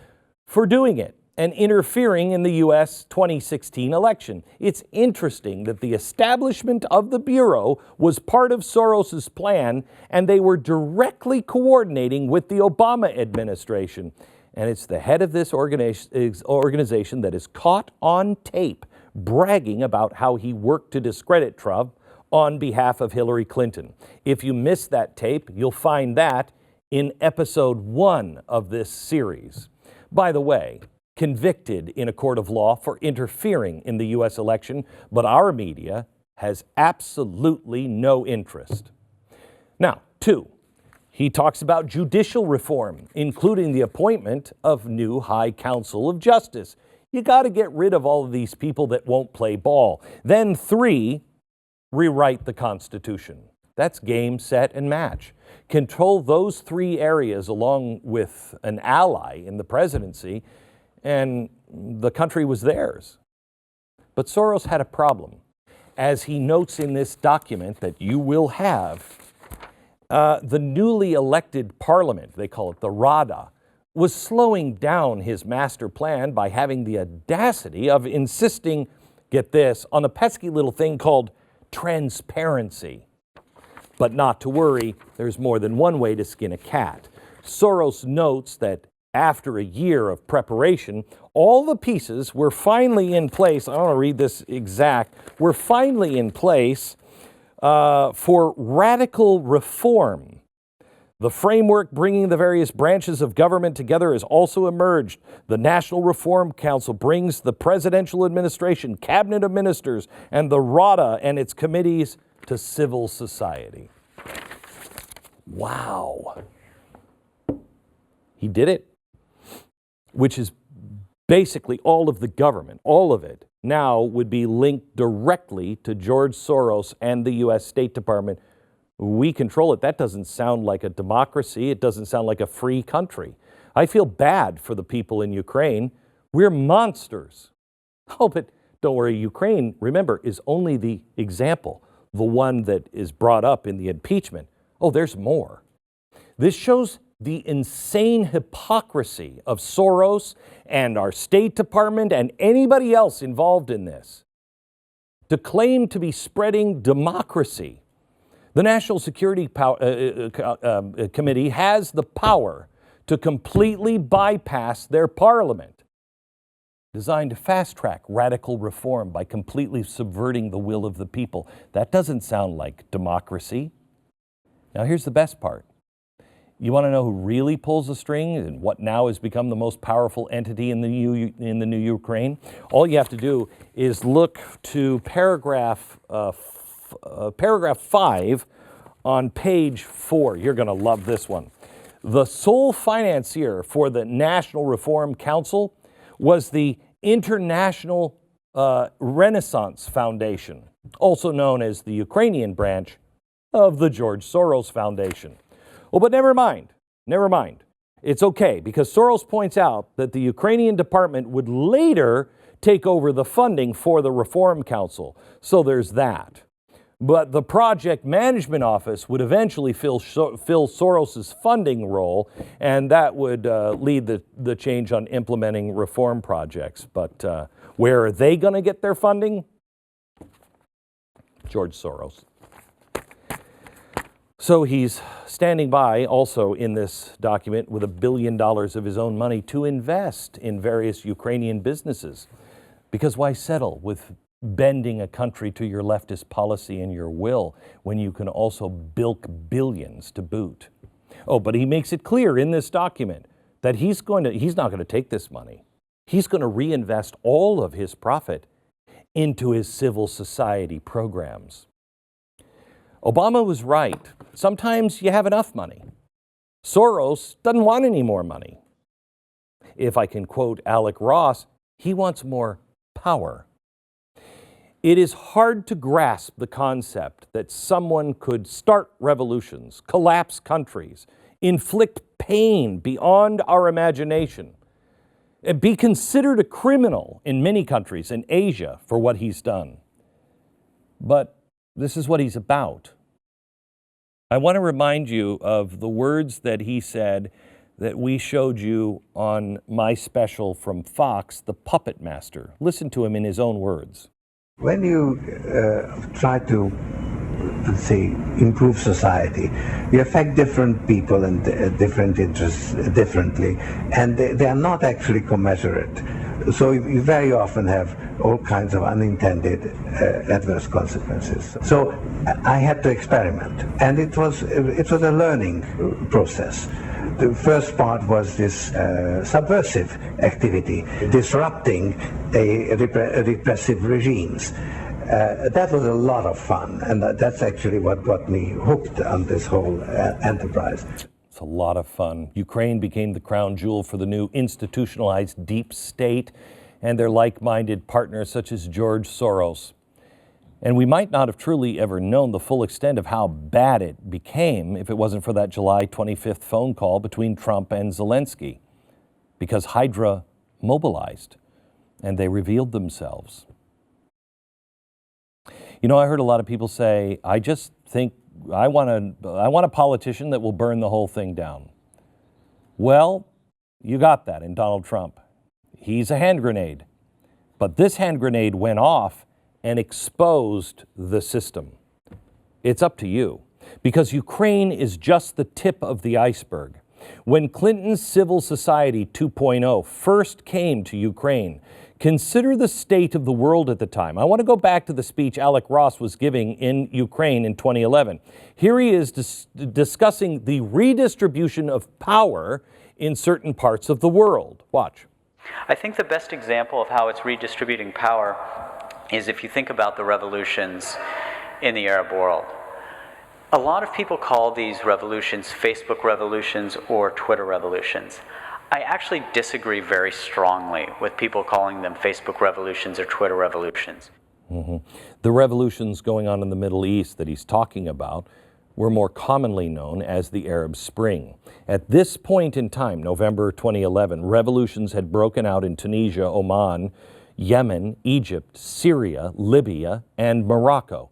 for doing it and interfering in the U.S. 2016 election. It's interesting that the establishment of the Bureau was part of Soros's plan, and they were directly coordinating with the Obama administration. And it's the head of this organization that is caught on tape bragging about how he worked to discredit Trump on behalf of Hillary Clinton. If you missed that tape, you'll find that in episode 1 of this series. By the way, convicted in a court of law for interfering in the U.S. election, but our media has absolutely no interest. Now, 2, He talks about judicial reform, including the appointment of new High Council of Justice. You got to get rid of all of these people that won't play ball. Then 3, rewrite the Constitution. That's game, set, and match. Control those 3 areas along with an ally in the presidency, and the country was theirs. But Soros had a problem. As he notes in this document that you will have, the newly elected parliament, they call it the Rada, was slowing down his master plan by having the audacity of insisting, get this, on a pesky little thing called transparency. But not to worry, there's more than one way to skin a cat. Soros notes that after a year of preparation, all the pieces were finally in place. I want to read this exact. Were finally in place for radical reform. The framework bringing the various branches of government together has also emerged. The National Reform Council brings the presidential administration, cabinet of ministers, and the Rada and its committees to civil society. Wow. He did it, which is basically all of the government, all of it, now would be linked directly to George Soros and the U.S. State Department. We control it. That doesn't sound like a democracy. It doesn't sound like a free country. I feel bad for the people in Ukraine. We're monsters. Oh, but don't worry, Ukraine, remember, is only the example, the one that is brought up in the impeachment. Oh, there's more. This shows the insane hypocrisy of Soros and our State Department and anybody else involved in this. To claim to be spreading democracy, the National Security Committee has the power to completely bypass their parliament, designed to fast-track radical reform by completely subverting the will of the people. That doesn't sound like democracy. Now, here's the best part. You want to know who really pulls the string and what now has become the most powerful entity in the new Ukraine? All you have to do is look to paragraph 5 on page 4. You're going to love this one. The sole financier for the National Reform Council was the International Renaissance Foundation, also known as the Ukrainian branch of the George Soros Foundation. Well, but never mind. It's okay, because Soros points out that the Ukrainian department would later take over the funding for the Reform Council. So there's that. But the project management office would eventually fill Soros's funding role, and that would lead the change on implementing reform projects. But where are they going to get their funding? George Soros. So he's standing by also in this document with $1 billion of his own money to invest in various Ukrainian businesses. Because why settle with bending a country to your leftist policy and your will when you can also bilk billions to boot? Oh, but he makes it clear in this document that he's not going to take this money. He's going to reinvest all of his profit into his civil society programs. Obama was right. Sometimes you have enough money. Soros doesn't want any more money. If I can quote Alec Ross, he wants more power. It is hard to grasp the concept that someone could start revolutions, collapse countries, inflict pain beyond our imagination, and be considered a criminal in many countries in Asia for what he's done. But this is what he's about. I want to remind you of the words that he said that we showed you on my special from Fox, The Puppet Master. Listen to him in his own words. When you try to, let's say, improve society, you affect different people and different interests differently, and they are not actually commensurate. So you very often have all kinds of unintended adverse consequences. So I had to experiment, and it was a learning process. The first part was this subversive activity, disrupting repressive regimes. That was a lot of fun, and that's actually what got me hooked on this whole enterprise. It's a lot of fun. Ukraine became the crown jewel for the new institutionalized deep state and their like-minded partners such as George Soros. And we might not have truly ever known the full extent of how bad it became if it wasn't for that July 25th phone call between Trump and Zelensky, because Hydra mobilized and they revealed themselves. You know, I heard a lot of people say, I just think I want a politician that will burn the whole thing down. Well, you got that in Donald Trump. He's a hand grenade. But this hand grenade went off and exposed the system. It's up to you, because Ukraine is just the tip of the iceberg. When Clinton's Civil Society 2.0 first came to Ukraine, consider the state of the world at the time. I want to go back to the speech Alec Ross was giving in Ukraine in 2011. Here he is discussing the redistribution of power in certain parts of the world. Watch. I think the best example of how it's redistributing power is if you think about the revolutions in the Arab world. A lot of people call these revolutions Facebook revolutions or Twitter revolutions. I actually disagree very strongly with people calling them Facebook revolutions or Twitter revolutions. The revolutions going on in the Middle East that he's talking about were more commonly known as the Arab Spring. At this point in time, November 2011, revolutions had broken out in Tunisia, Oman, Yemen, Egypt, Syria, Libya, and Morocco.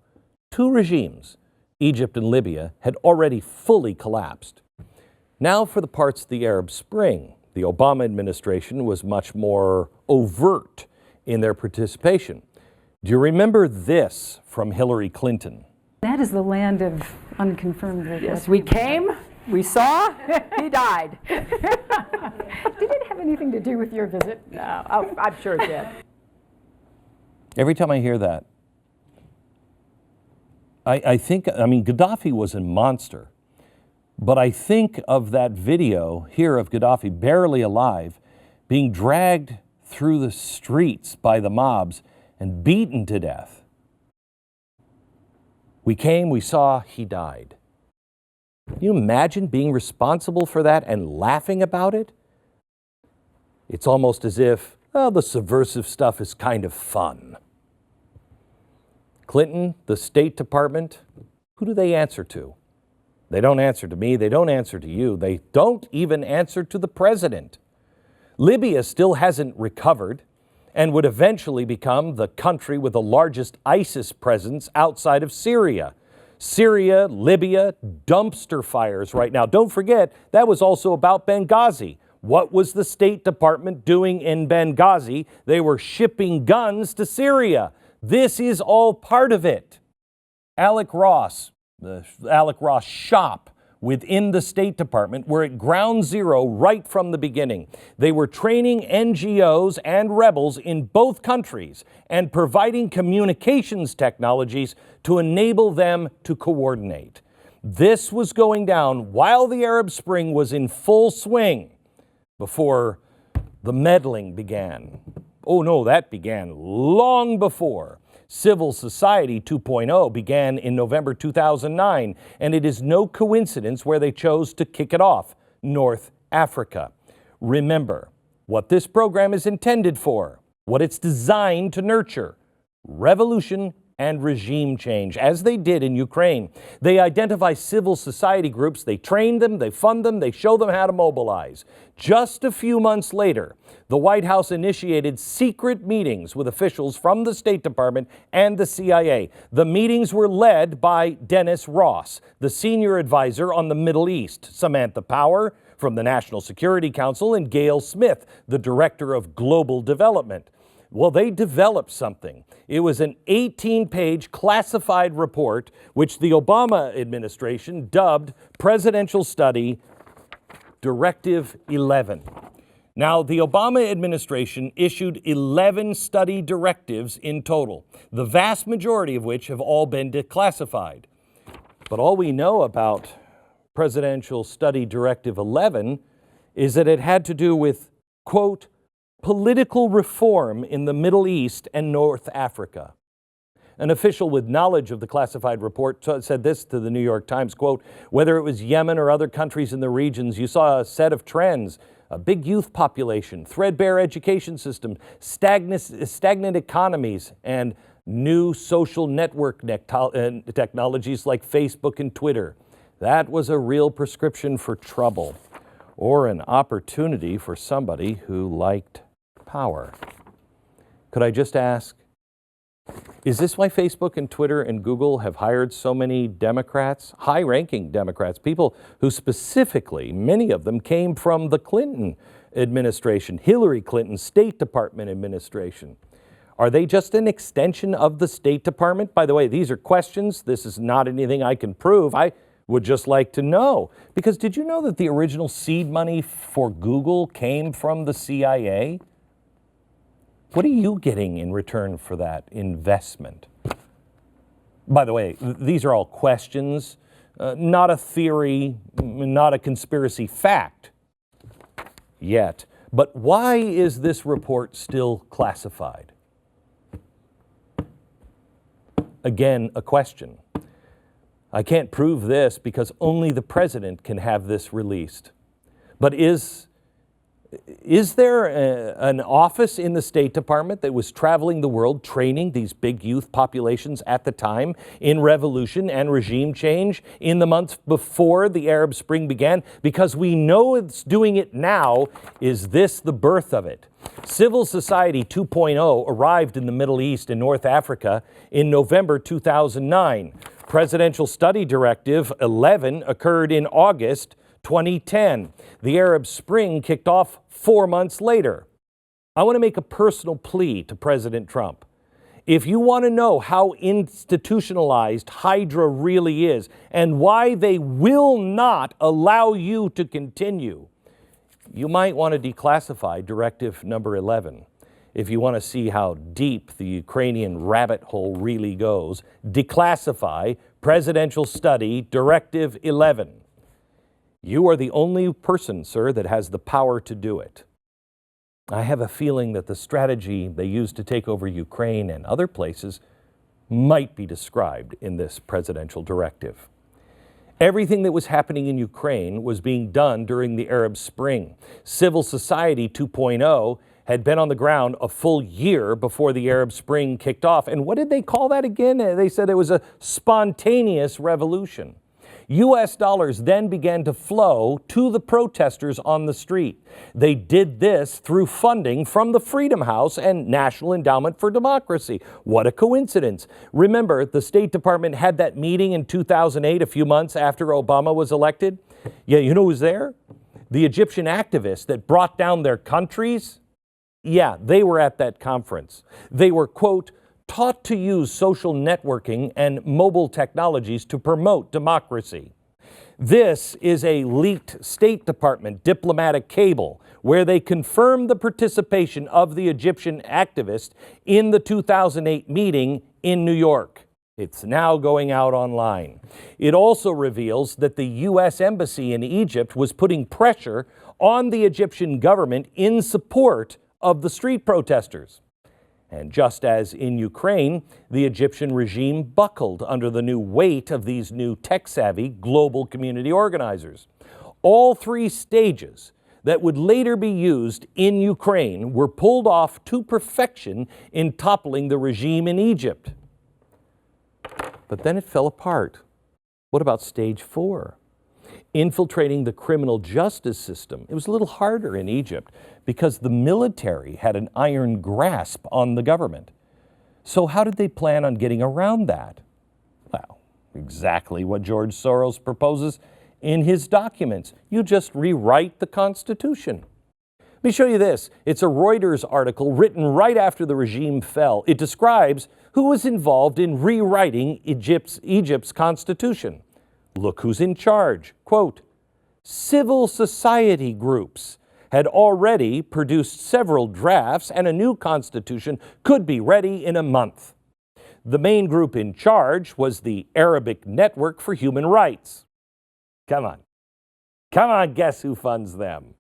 Two regimes, Egypt and Libya, had already fully collapsed. Now for the parts of the Arab Spring. The Obama administration was much more overt in their participation. Do you remember this from Hillary Clinton? That is the land of unconfirmed reports. Yes, we came, we saw, he died. Did it have anything to do with your visit? No, I'm sure it did. Every time I hear that, I think, Gaddafi was a monster. But I think of that video here of Gaddafi barely alive, being dragged through the streets by the mobs and beaten to death. We came, we saw, he died. Can you imagine being responsible for that and laughing about it? It's almost as if, well, the subversive stuff is kind of fun. Clinton, the State Department, who do they answer to? They don't answer to me. They don't answer to you. They don't even answer to the president. Libya still hasn't recovered and would eventually become the country with the largest ISIS presence outside of Syria. Syria, Libya, dumpster fires right now. Don't forget, that was also about Benghazi. What was the State Department doing in Benghazi? They were shipping guns to Syria. This is all part of it. Alec Ross, the Alec Ross shop within the State Department were at ground zero right from the beginning. They were training NGOs and rebels in both countries and providing communications technologies to enable them to coordinate. This was going down while the Arab Spring was in full swing before the meddling began. Oh no, that began long before. Civil Society 2.0 began in November 2009, and it is no coincidence where they chose to kick it off, North Africa. Remember what this program is intended for, what it's designed to nurture: revolution and regime change, as they did in Ukraine. They identify civil society groups, they train them, they fund them, they show them how to mobilize. Just a few months later, the White House initiated secret meetings with officials from the State Department and the CIA. The meetings were led by Dennis Ross, the senior advisor on the Middle East, Samantha Power from the National Security Council, and Gail Smith, the director of global development. Well, they developed something. It was an 18-page classified report, which the Obama administration dubbed Presidential Study Directive 11. Now, the Obama administration issued 11 study directives in total, the vast majority of which have all been declassified. But all we know about Presidential Study Directive 11 is that it had to do with, quote, political reform in the Middle East and North Africa. An official with knowledge of the classified report said this to the New York Times, quote, "Whether it was Yemen or other countries in the regions, you saw a set of trends. A big youth population, threadbare education system, stagnant economies, and new social network technologies like Facebook and Twitter. That was a real prescription for trouble, or an opportunity for somebody who liked power." Could I just ask, is this why Facebook and Twitter and Google have hired so many Democrats, high-ranking Democrats, people who specifically, many of them came from the Clinton administration, Hillary Clinton's State Department administration? Are they just an extension of the State Department? By the way, these are questions. This is not anything I can prove. I would just like to know. Because did you know that the original seed money for Google came from the CIA? What are you getting in return for that investment? By the way, these are all questions, not a theory, not a conspiracy fact yet. But why is this report still classified? Again, a question. I can't prove this because only the president can have this released. But is there an office in the State Department that was traveling the world training these big youth populations at the time in revolution and regime change in the months before the Arab Spring began? Because we know it's doing it now. Is this the birth of it? Civil Society 2.0 arrived in the Middle East and North Africa in November 2009. Presidential Study Directive 11 occurred in August 2010. The Arab Spring kicked off 4 months later. I want to make a personal plea to President Trump. If you want to know how institutionalized Hydra really is and why they will not allow you to continue, you might want to declassify Directive number 11. If you want to see how deep the Ukrainian rabbit hole really goes, declassify Presidential Study Directive 11. You are the only person, sir, that has the power to do it. I have a feeling that the strategy they used to take over Ukraine and other places might be described in this presidential directive. Everything that was happening in Ukraine was being done during the Arab Spring. Civil Society 2.0 had been on the ground a full year before the Arab Spring kicked off. And what did they call that again? They said it was a spontaneous revolution. U.S. dollars then began to flow to the protesters on the street. They did this through funding from the Freedom House and National Endowment for Democracy. What a coincidence. Remember, the State Department had that meeting in 2008, a few months after Obama was elected? Yeah, you know who was there? The Egyptian activists that brought down their countries? Yeah, they were at that conference. They were, quote, taught to use social networking and mobile technologies to promote democracy. This is a leaked State Department diplomatic cable where they confirmed the participation of the Egyptian activists in the 2008 meeting in New York. It's now going out online. It also reveals that the U.S. Embassy in Egypt was putting pressure on the Egyptian government in support of the street protesters. And just as in Ukraine, the Egyptian regime buckled under the new weight of these new tech-savvy global community organizers. All three stages that would later be used in Ukraine were pulled off to perfection in toppling the regime in Egypt. But then it fell apart. What about stage 4? Infiltrating the criminal justice system. It was a little harder in Egypt because the military had an iron grasp on the government. So how did they plan on getting around that? Well, exactly what George Soros proposes in his documents. You just rewrite the Constitution. Let me show you this. It's a Reuters article written right after the regime fell. It describes who was involved in rewriting Egypt's constitution. Look who's in charge. Quote, civil society groups had already produced several drafts and a new constitution could be ready in a month. The main group in charge was the Arabic Network for Human Rights. Come on, guess who funds them?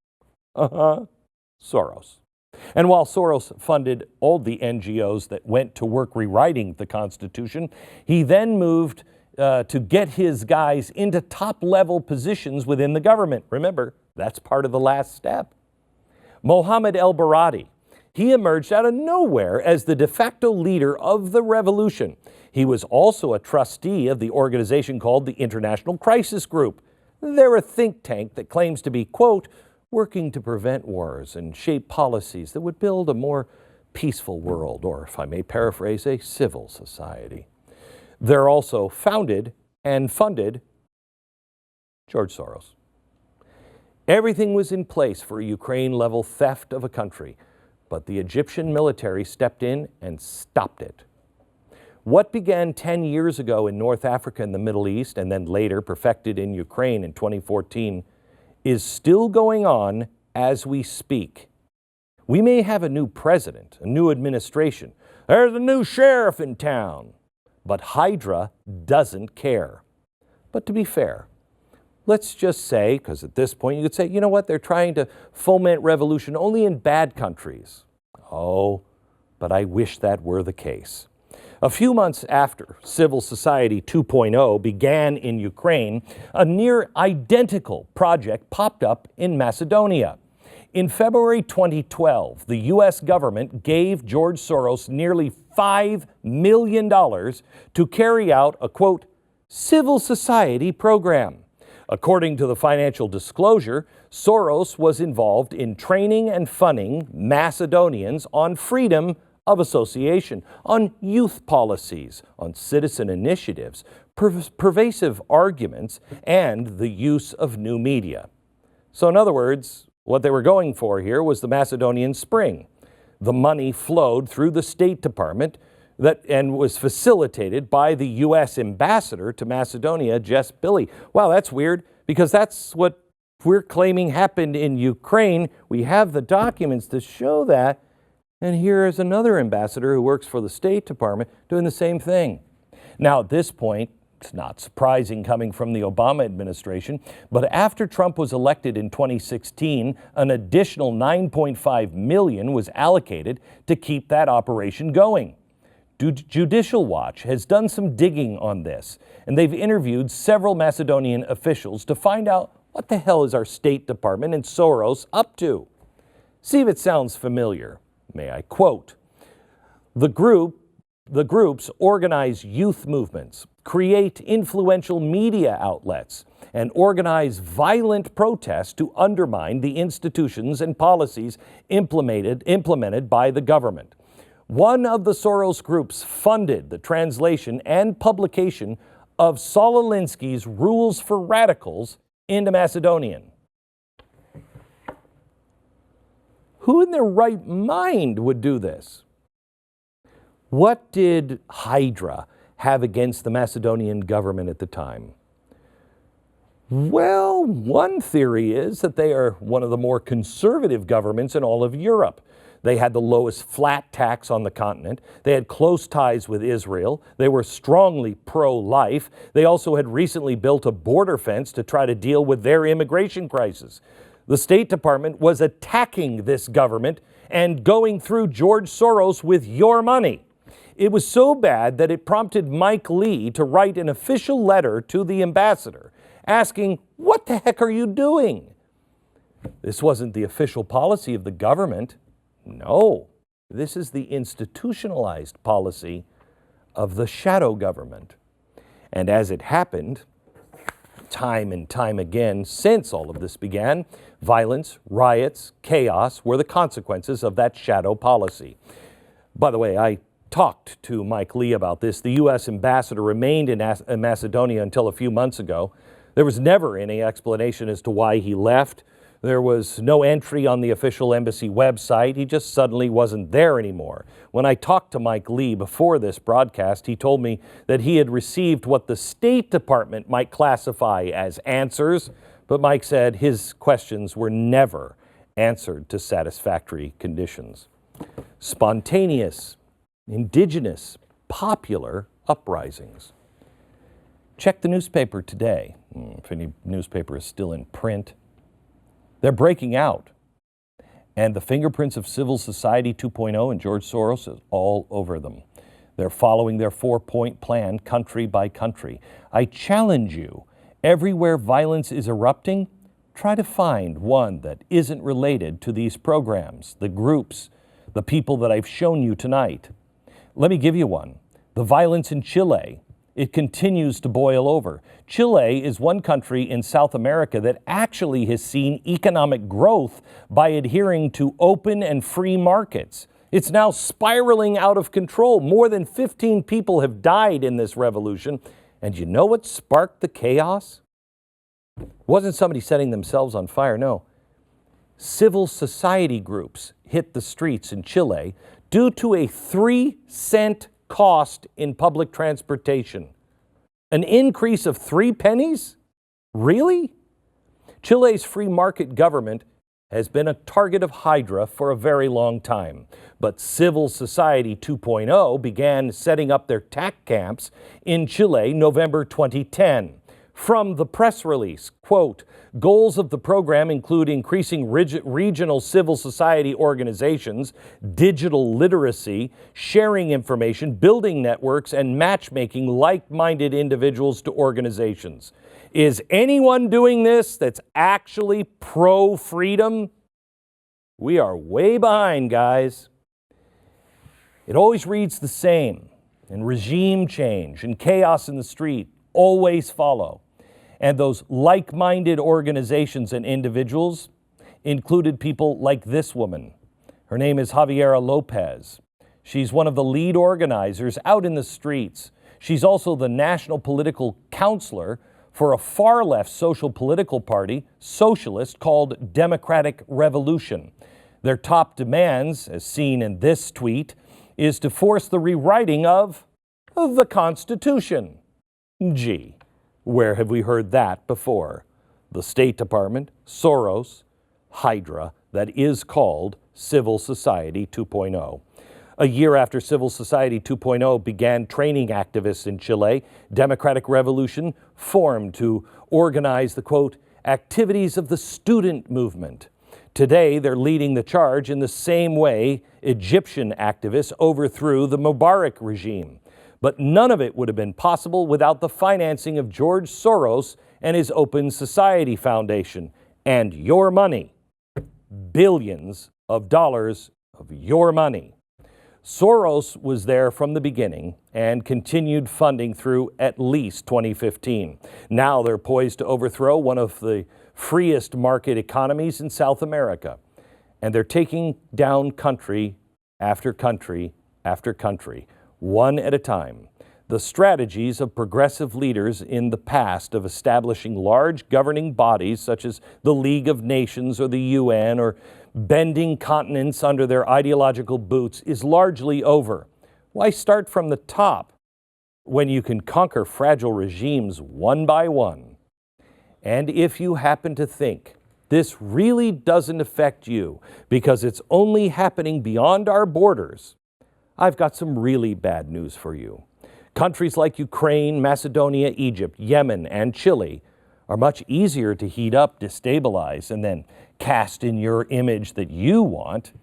Soros. And while Soros funded all the NGOs that went to work rewriting the Constitution, he then moved to get his guys into top-level positions within the government. Remember, that's part of the last step. Mohammed el-Baradi, he emerged out of nowhere as the de facto leader of the revolution. He was also a trustee of the organization called the International Crisis Group. They're a think tank that claims to be, quote, working to prevent wars and shape policies that would build a more peaceful world, or if I may paraphrase, a civil society. They're also founded and funded George Soros. Everything was in place for a Ukraine-level theft of a country, but the Egyptian military stepped in and stopped it. What began 10 years ago in North Africa and the Middle East, and then later perfected in Ukraine in 2014, is still going on as we speak. We may have a new president, a new administration. There's a new sheriff in town. But Hydra doesn't care. But to be fair, let's just say, because at this point you could say, you know what, they're trying to foment revolution only in bad countries. Oh, but I wish that were the case. A few months after Civil Society 2.0 began in Ukraine, a near identical project popped up in Macedonia. In February 2012, the U.S. government gave George Soros nearly $5 million to carry out a, quote, civil society program. According to the financial disclosure, Soros was involved in training and funding Macedonians on freedom of association, on youth policies, on citizen initiatives, pervasive arguments, and the use of new media. So in other words, what they were going for here was the Macedonian Spring. The money flowed through the State Department and was facilitated by the U.S. ambassador to Macedonia, Jess Billy. Wow, that's weird, because that's what we're claiming happened in Ukraine. We have the documents to show that. And here is another ambassador who works for the State Department doing the same thing. Now, at this point, it's not surprising coming from the Obama administration, but after Trump was elected in 2016, an additional $9.5 million was allocated to keep that operation going. Judicial Watch has done some digging on this, and they've interviewed several Macedonian officials to find out what the hell is our State Department and Soros up to. See if it sounds familiar. May I quote, the groups organize youth movements, create influential media outlets, and organize violent protests to undermine the institutions and policies implemented by the government. One of the Soros groups funded the translation and publication of Saul Alinsky's Rules for Radicals into Macedonian. Who in their right mind would do this? What did Hydra have against the Macedonian government at the time? Well, one theory is that they are one of the more conservative governments in all of Europe. They had the lowest flat tax on the continent. They had close ties with Israel. They were strongly pro-life. They also had recently built a border fence to try to deal with their immigration crisis. The State Department was attacking this government and going through George Soros with your money. It was so bad that it prompted Mike Lee to write an official letter to the ambassador asking, what the heck are you doing? This wasn't the official policy of the government. No, this is the institutionalized policy of the shadow government. And as it happened, time and time again since all of this began, violence, riots, chaos were the consequences of that shadow policy. By the way, I talked to Mike Lee about this. The U.S. ambassador remained in Macedonia until a few months ago. There was never any explanation as to why he left. There was no entry on the official embassy website. He just suddenly wasn't there anymore. When I talked to Mike Lee before this broadcast, he told me that he had received what the State Department might classify as answers, but Mike said his questions were never answered to satisfactory conditions. Spontaneous, indigenous, popular uprisings. Check the newspaper today, if any newspaper is still in print. They're breaking out. And the fingerprints of civil society 2.0 and George Soros is all over them. They're following their 4-point plan country by country. I challenge you, everywhere violence is erupting, try to find one that isn't related to these programs, the groups, the people that I've shown you tonight. Let me give you one. The violence in Chile. It continues to boil over. Chile is one country in South America that actually has seen economic growth by adhering to open and free markets. It's now spiraling out of control. More than 15 people have died in this revolution. And you know what sparked the chaos? Wasn't somebody setting themselves on fire, no. Civil society groups hit the streets in Chile due to a 3-cent cost in public transportation. An increase of 3 pennies? Really? Chile's free market government has been a target of Hydra for a very long time. But Civil Society 2.0 began setting up their TAC camps in Chile November 2010. From the press release, quote, goals of the program include increasing regional civil society organizations, digital literacy, sharing information, building networks, and matchmaking like-minded individuals to organizations. Is anyone doing this that's actually pro-freedom? We are way behind, guys. It always reads the same, and regime change and chaos in the street always follow. And those like-minded organizations and individuals included people like this woman. Her name is Javiera Lopez. She's one of the lead organizers out in the streets. She's also the national political counselor for a far-left social political party, socialist, called Democratic Revolution. Their top demands, as seen in this tweet, is to force the rewriting of the Constitution. Gee. Where have we heard that before? The State Department, Soros, Hydra, that is called Civil Society 2.0. A year after Civil Society 2.0 began training activists in Chile, Democratic Revolution formed to organize the, quote, activities of the student movement. Today, they're leading the charge in the same way Egyptian activists overthrew the Mubarak regime. But none of it would have been possible without the financing of George Soros and his Open Society Foundation. And your money. Billions of dollars of your money. Soros was there from the beginning and continued funding through at least 2015. Now they're poised to overthrow one of the freest market economies in South America. And they're taking down country after country after country, one at a time. The strategies of progressive leaders in the past of establishing large governing bodies such as the League of Nations or the UN or bending continents under their ideological boots is largely over. Why start from the top when you can conquer fragile regimes one by one? And if you happen to think this really doesn't affect you because it's only happening beyond our borders, I've got some really bad news for you. Countries like Ukraine, Macedonia, Egypt, Yemen, and Chile are much easier to heat up, destabilize, and then cast in your image that you want.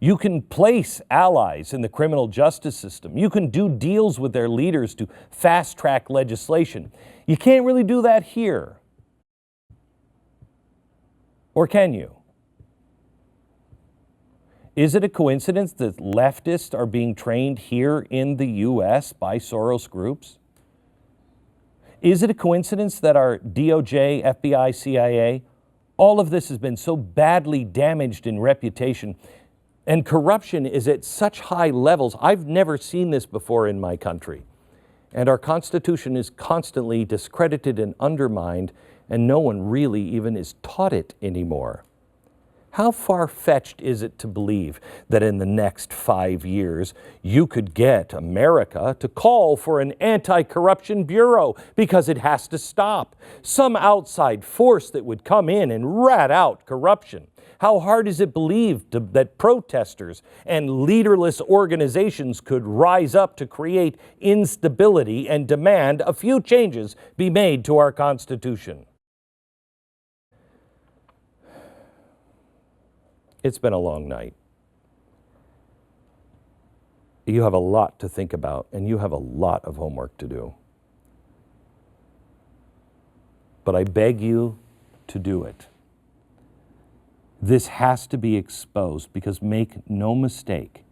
You can place allies in the criminal justice system. You can do deals with their leaders to fast-track legislation. You can't really do that here. Or can you? Is it a coincidence that leftists are being trained here in the U.S. by Soros groups? Is it a coincidence that our DOJ, FBI, CIA, all of this has been so badly damaged in reputation, and corruption is at such high levels? I've never seen this before in my country. And our Constitution is constantly discredited and undermined, and no one really even is taught it anymore. How far-fetched is it to believe that in the next 5 years you could get America to call for an anti-corruption bureau because it has to stop? Some outside force that would come in and rat out corruption. How hard is it believed that protesters and leaderless organizations could rise up to create instability and demand a few changes be made to our Constitution? It's been a long night. You have a lot to think about, and you have a lot of homework to do. But I beg you to do it. This has to be exposed because make no mistake,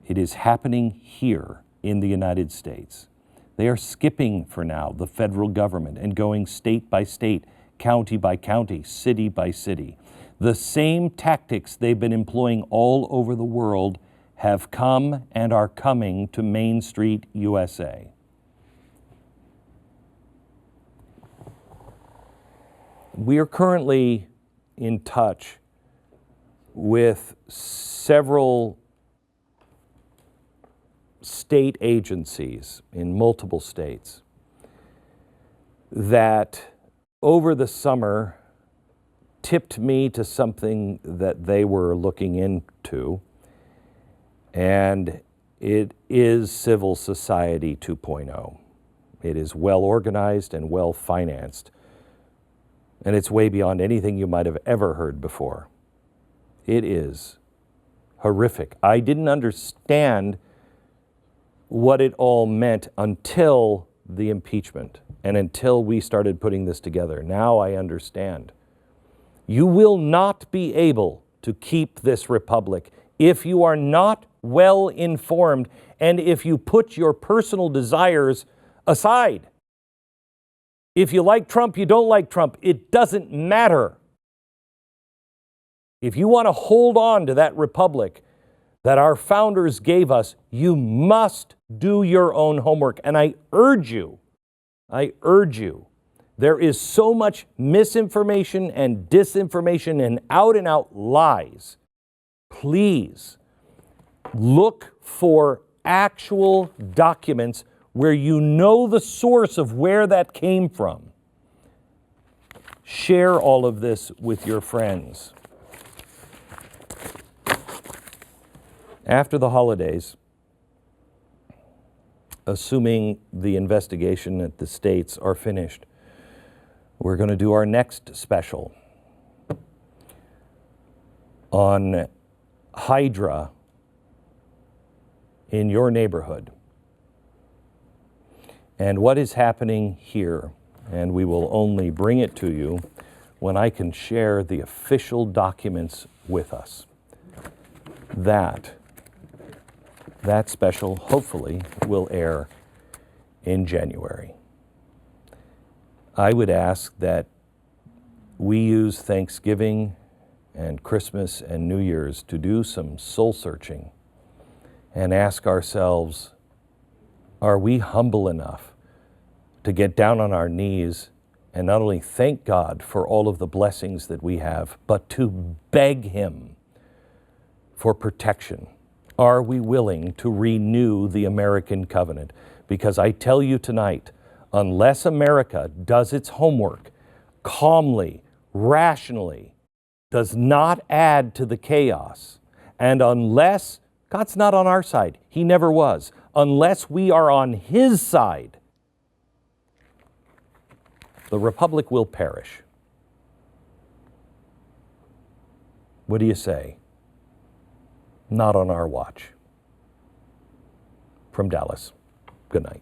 it is happening here in the United States. They are skipping for now the federal government and going state by state, county by county, city by city. The same tactics they've been employing all over the world have come and are coming to Main Street, USA. We are currently in touch with several state agencies in multiple states that over the summer tipped me to something that they were looking into, and it is civil society 2.0. It is well organized and well financed, and it's way beyond anything you might have ever heard before. It is horrific. I didn't understand what it all meant until the impeachment and until we started putting this together. Now I understand. You will not be able to keep this republic if you are not well informed and if you put your personal desires aside. If you like Trump, you don't like Trump, it doesn't matter. If you want to hold on to that republic that our founders gave us, you must do your own homework. And I urge you, there is so much misinformation and disinformation and out lies. Please look for actual documents where you know the source of where that came from. Share all of this with your friends. After the holidays, assuming the investigation at the states are finished, we're going to do our next special on Hydra in your neighborhood and what is happening here. And we will only bring it to you when I can share the official documents with us. That special, hopefully, will air in January. I would ask that we use Thanksgiving and Christmas and New Year's to do some soul searching and ask ourselves, are we humble enough to get down on our knees and not only thank God for all of the blessings that we have, but to beg Him for protection? Are we willing to renew the American covenant? Because I tell you tonight, unless America does its homework calmly, rationally, does not add to the chaos, and unless God's not on our side, He never was, unless we are on His side, the republic will perish. What do you say? Not on our watch. From Dallas, good night.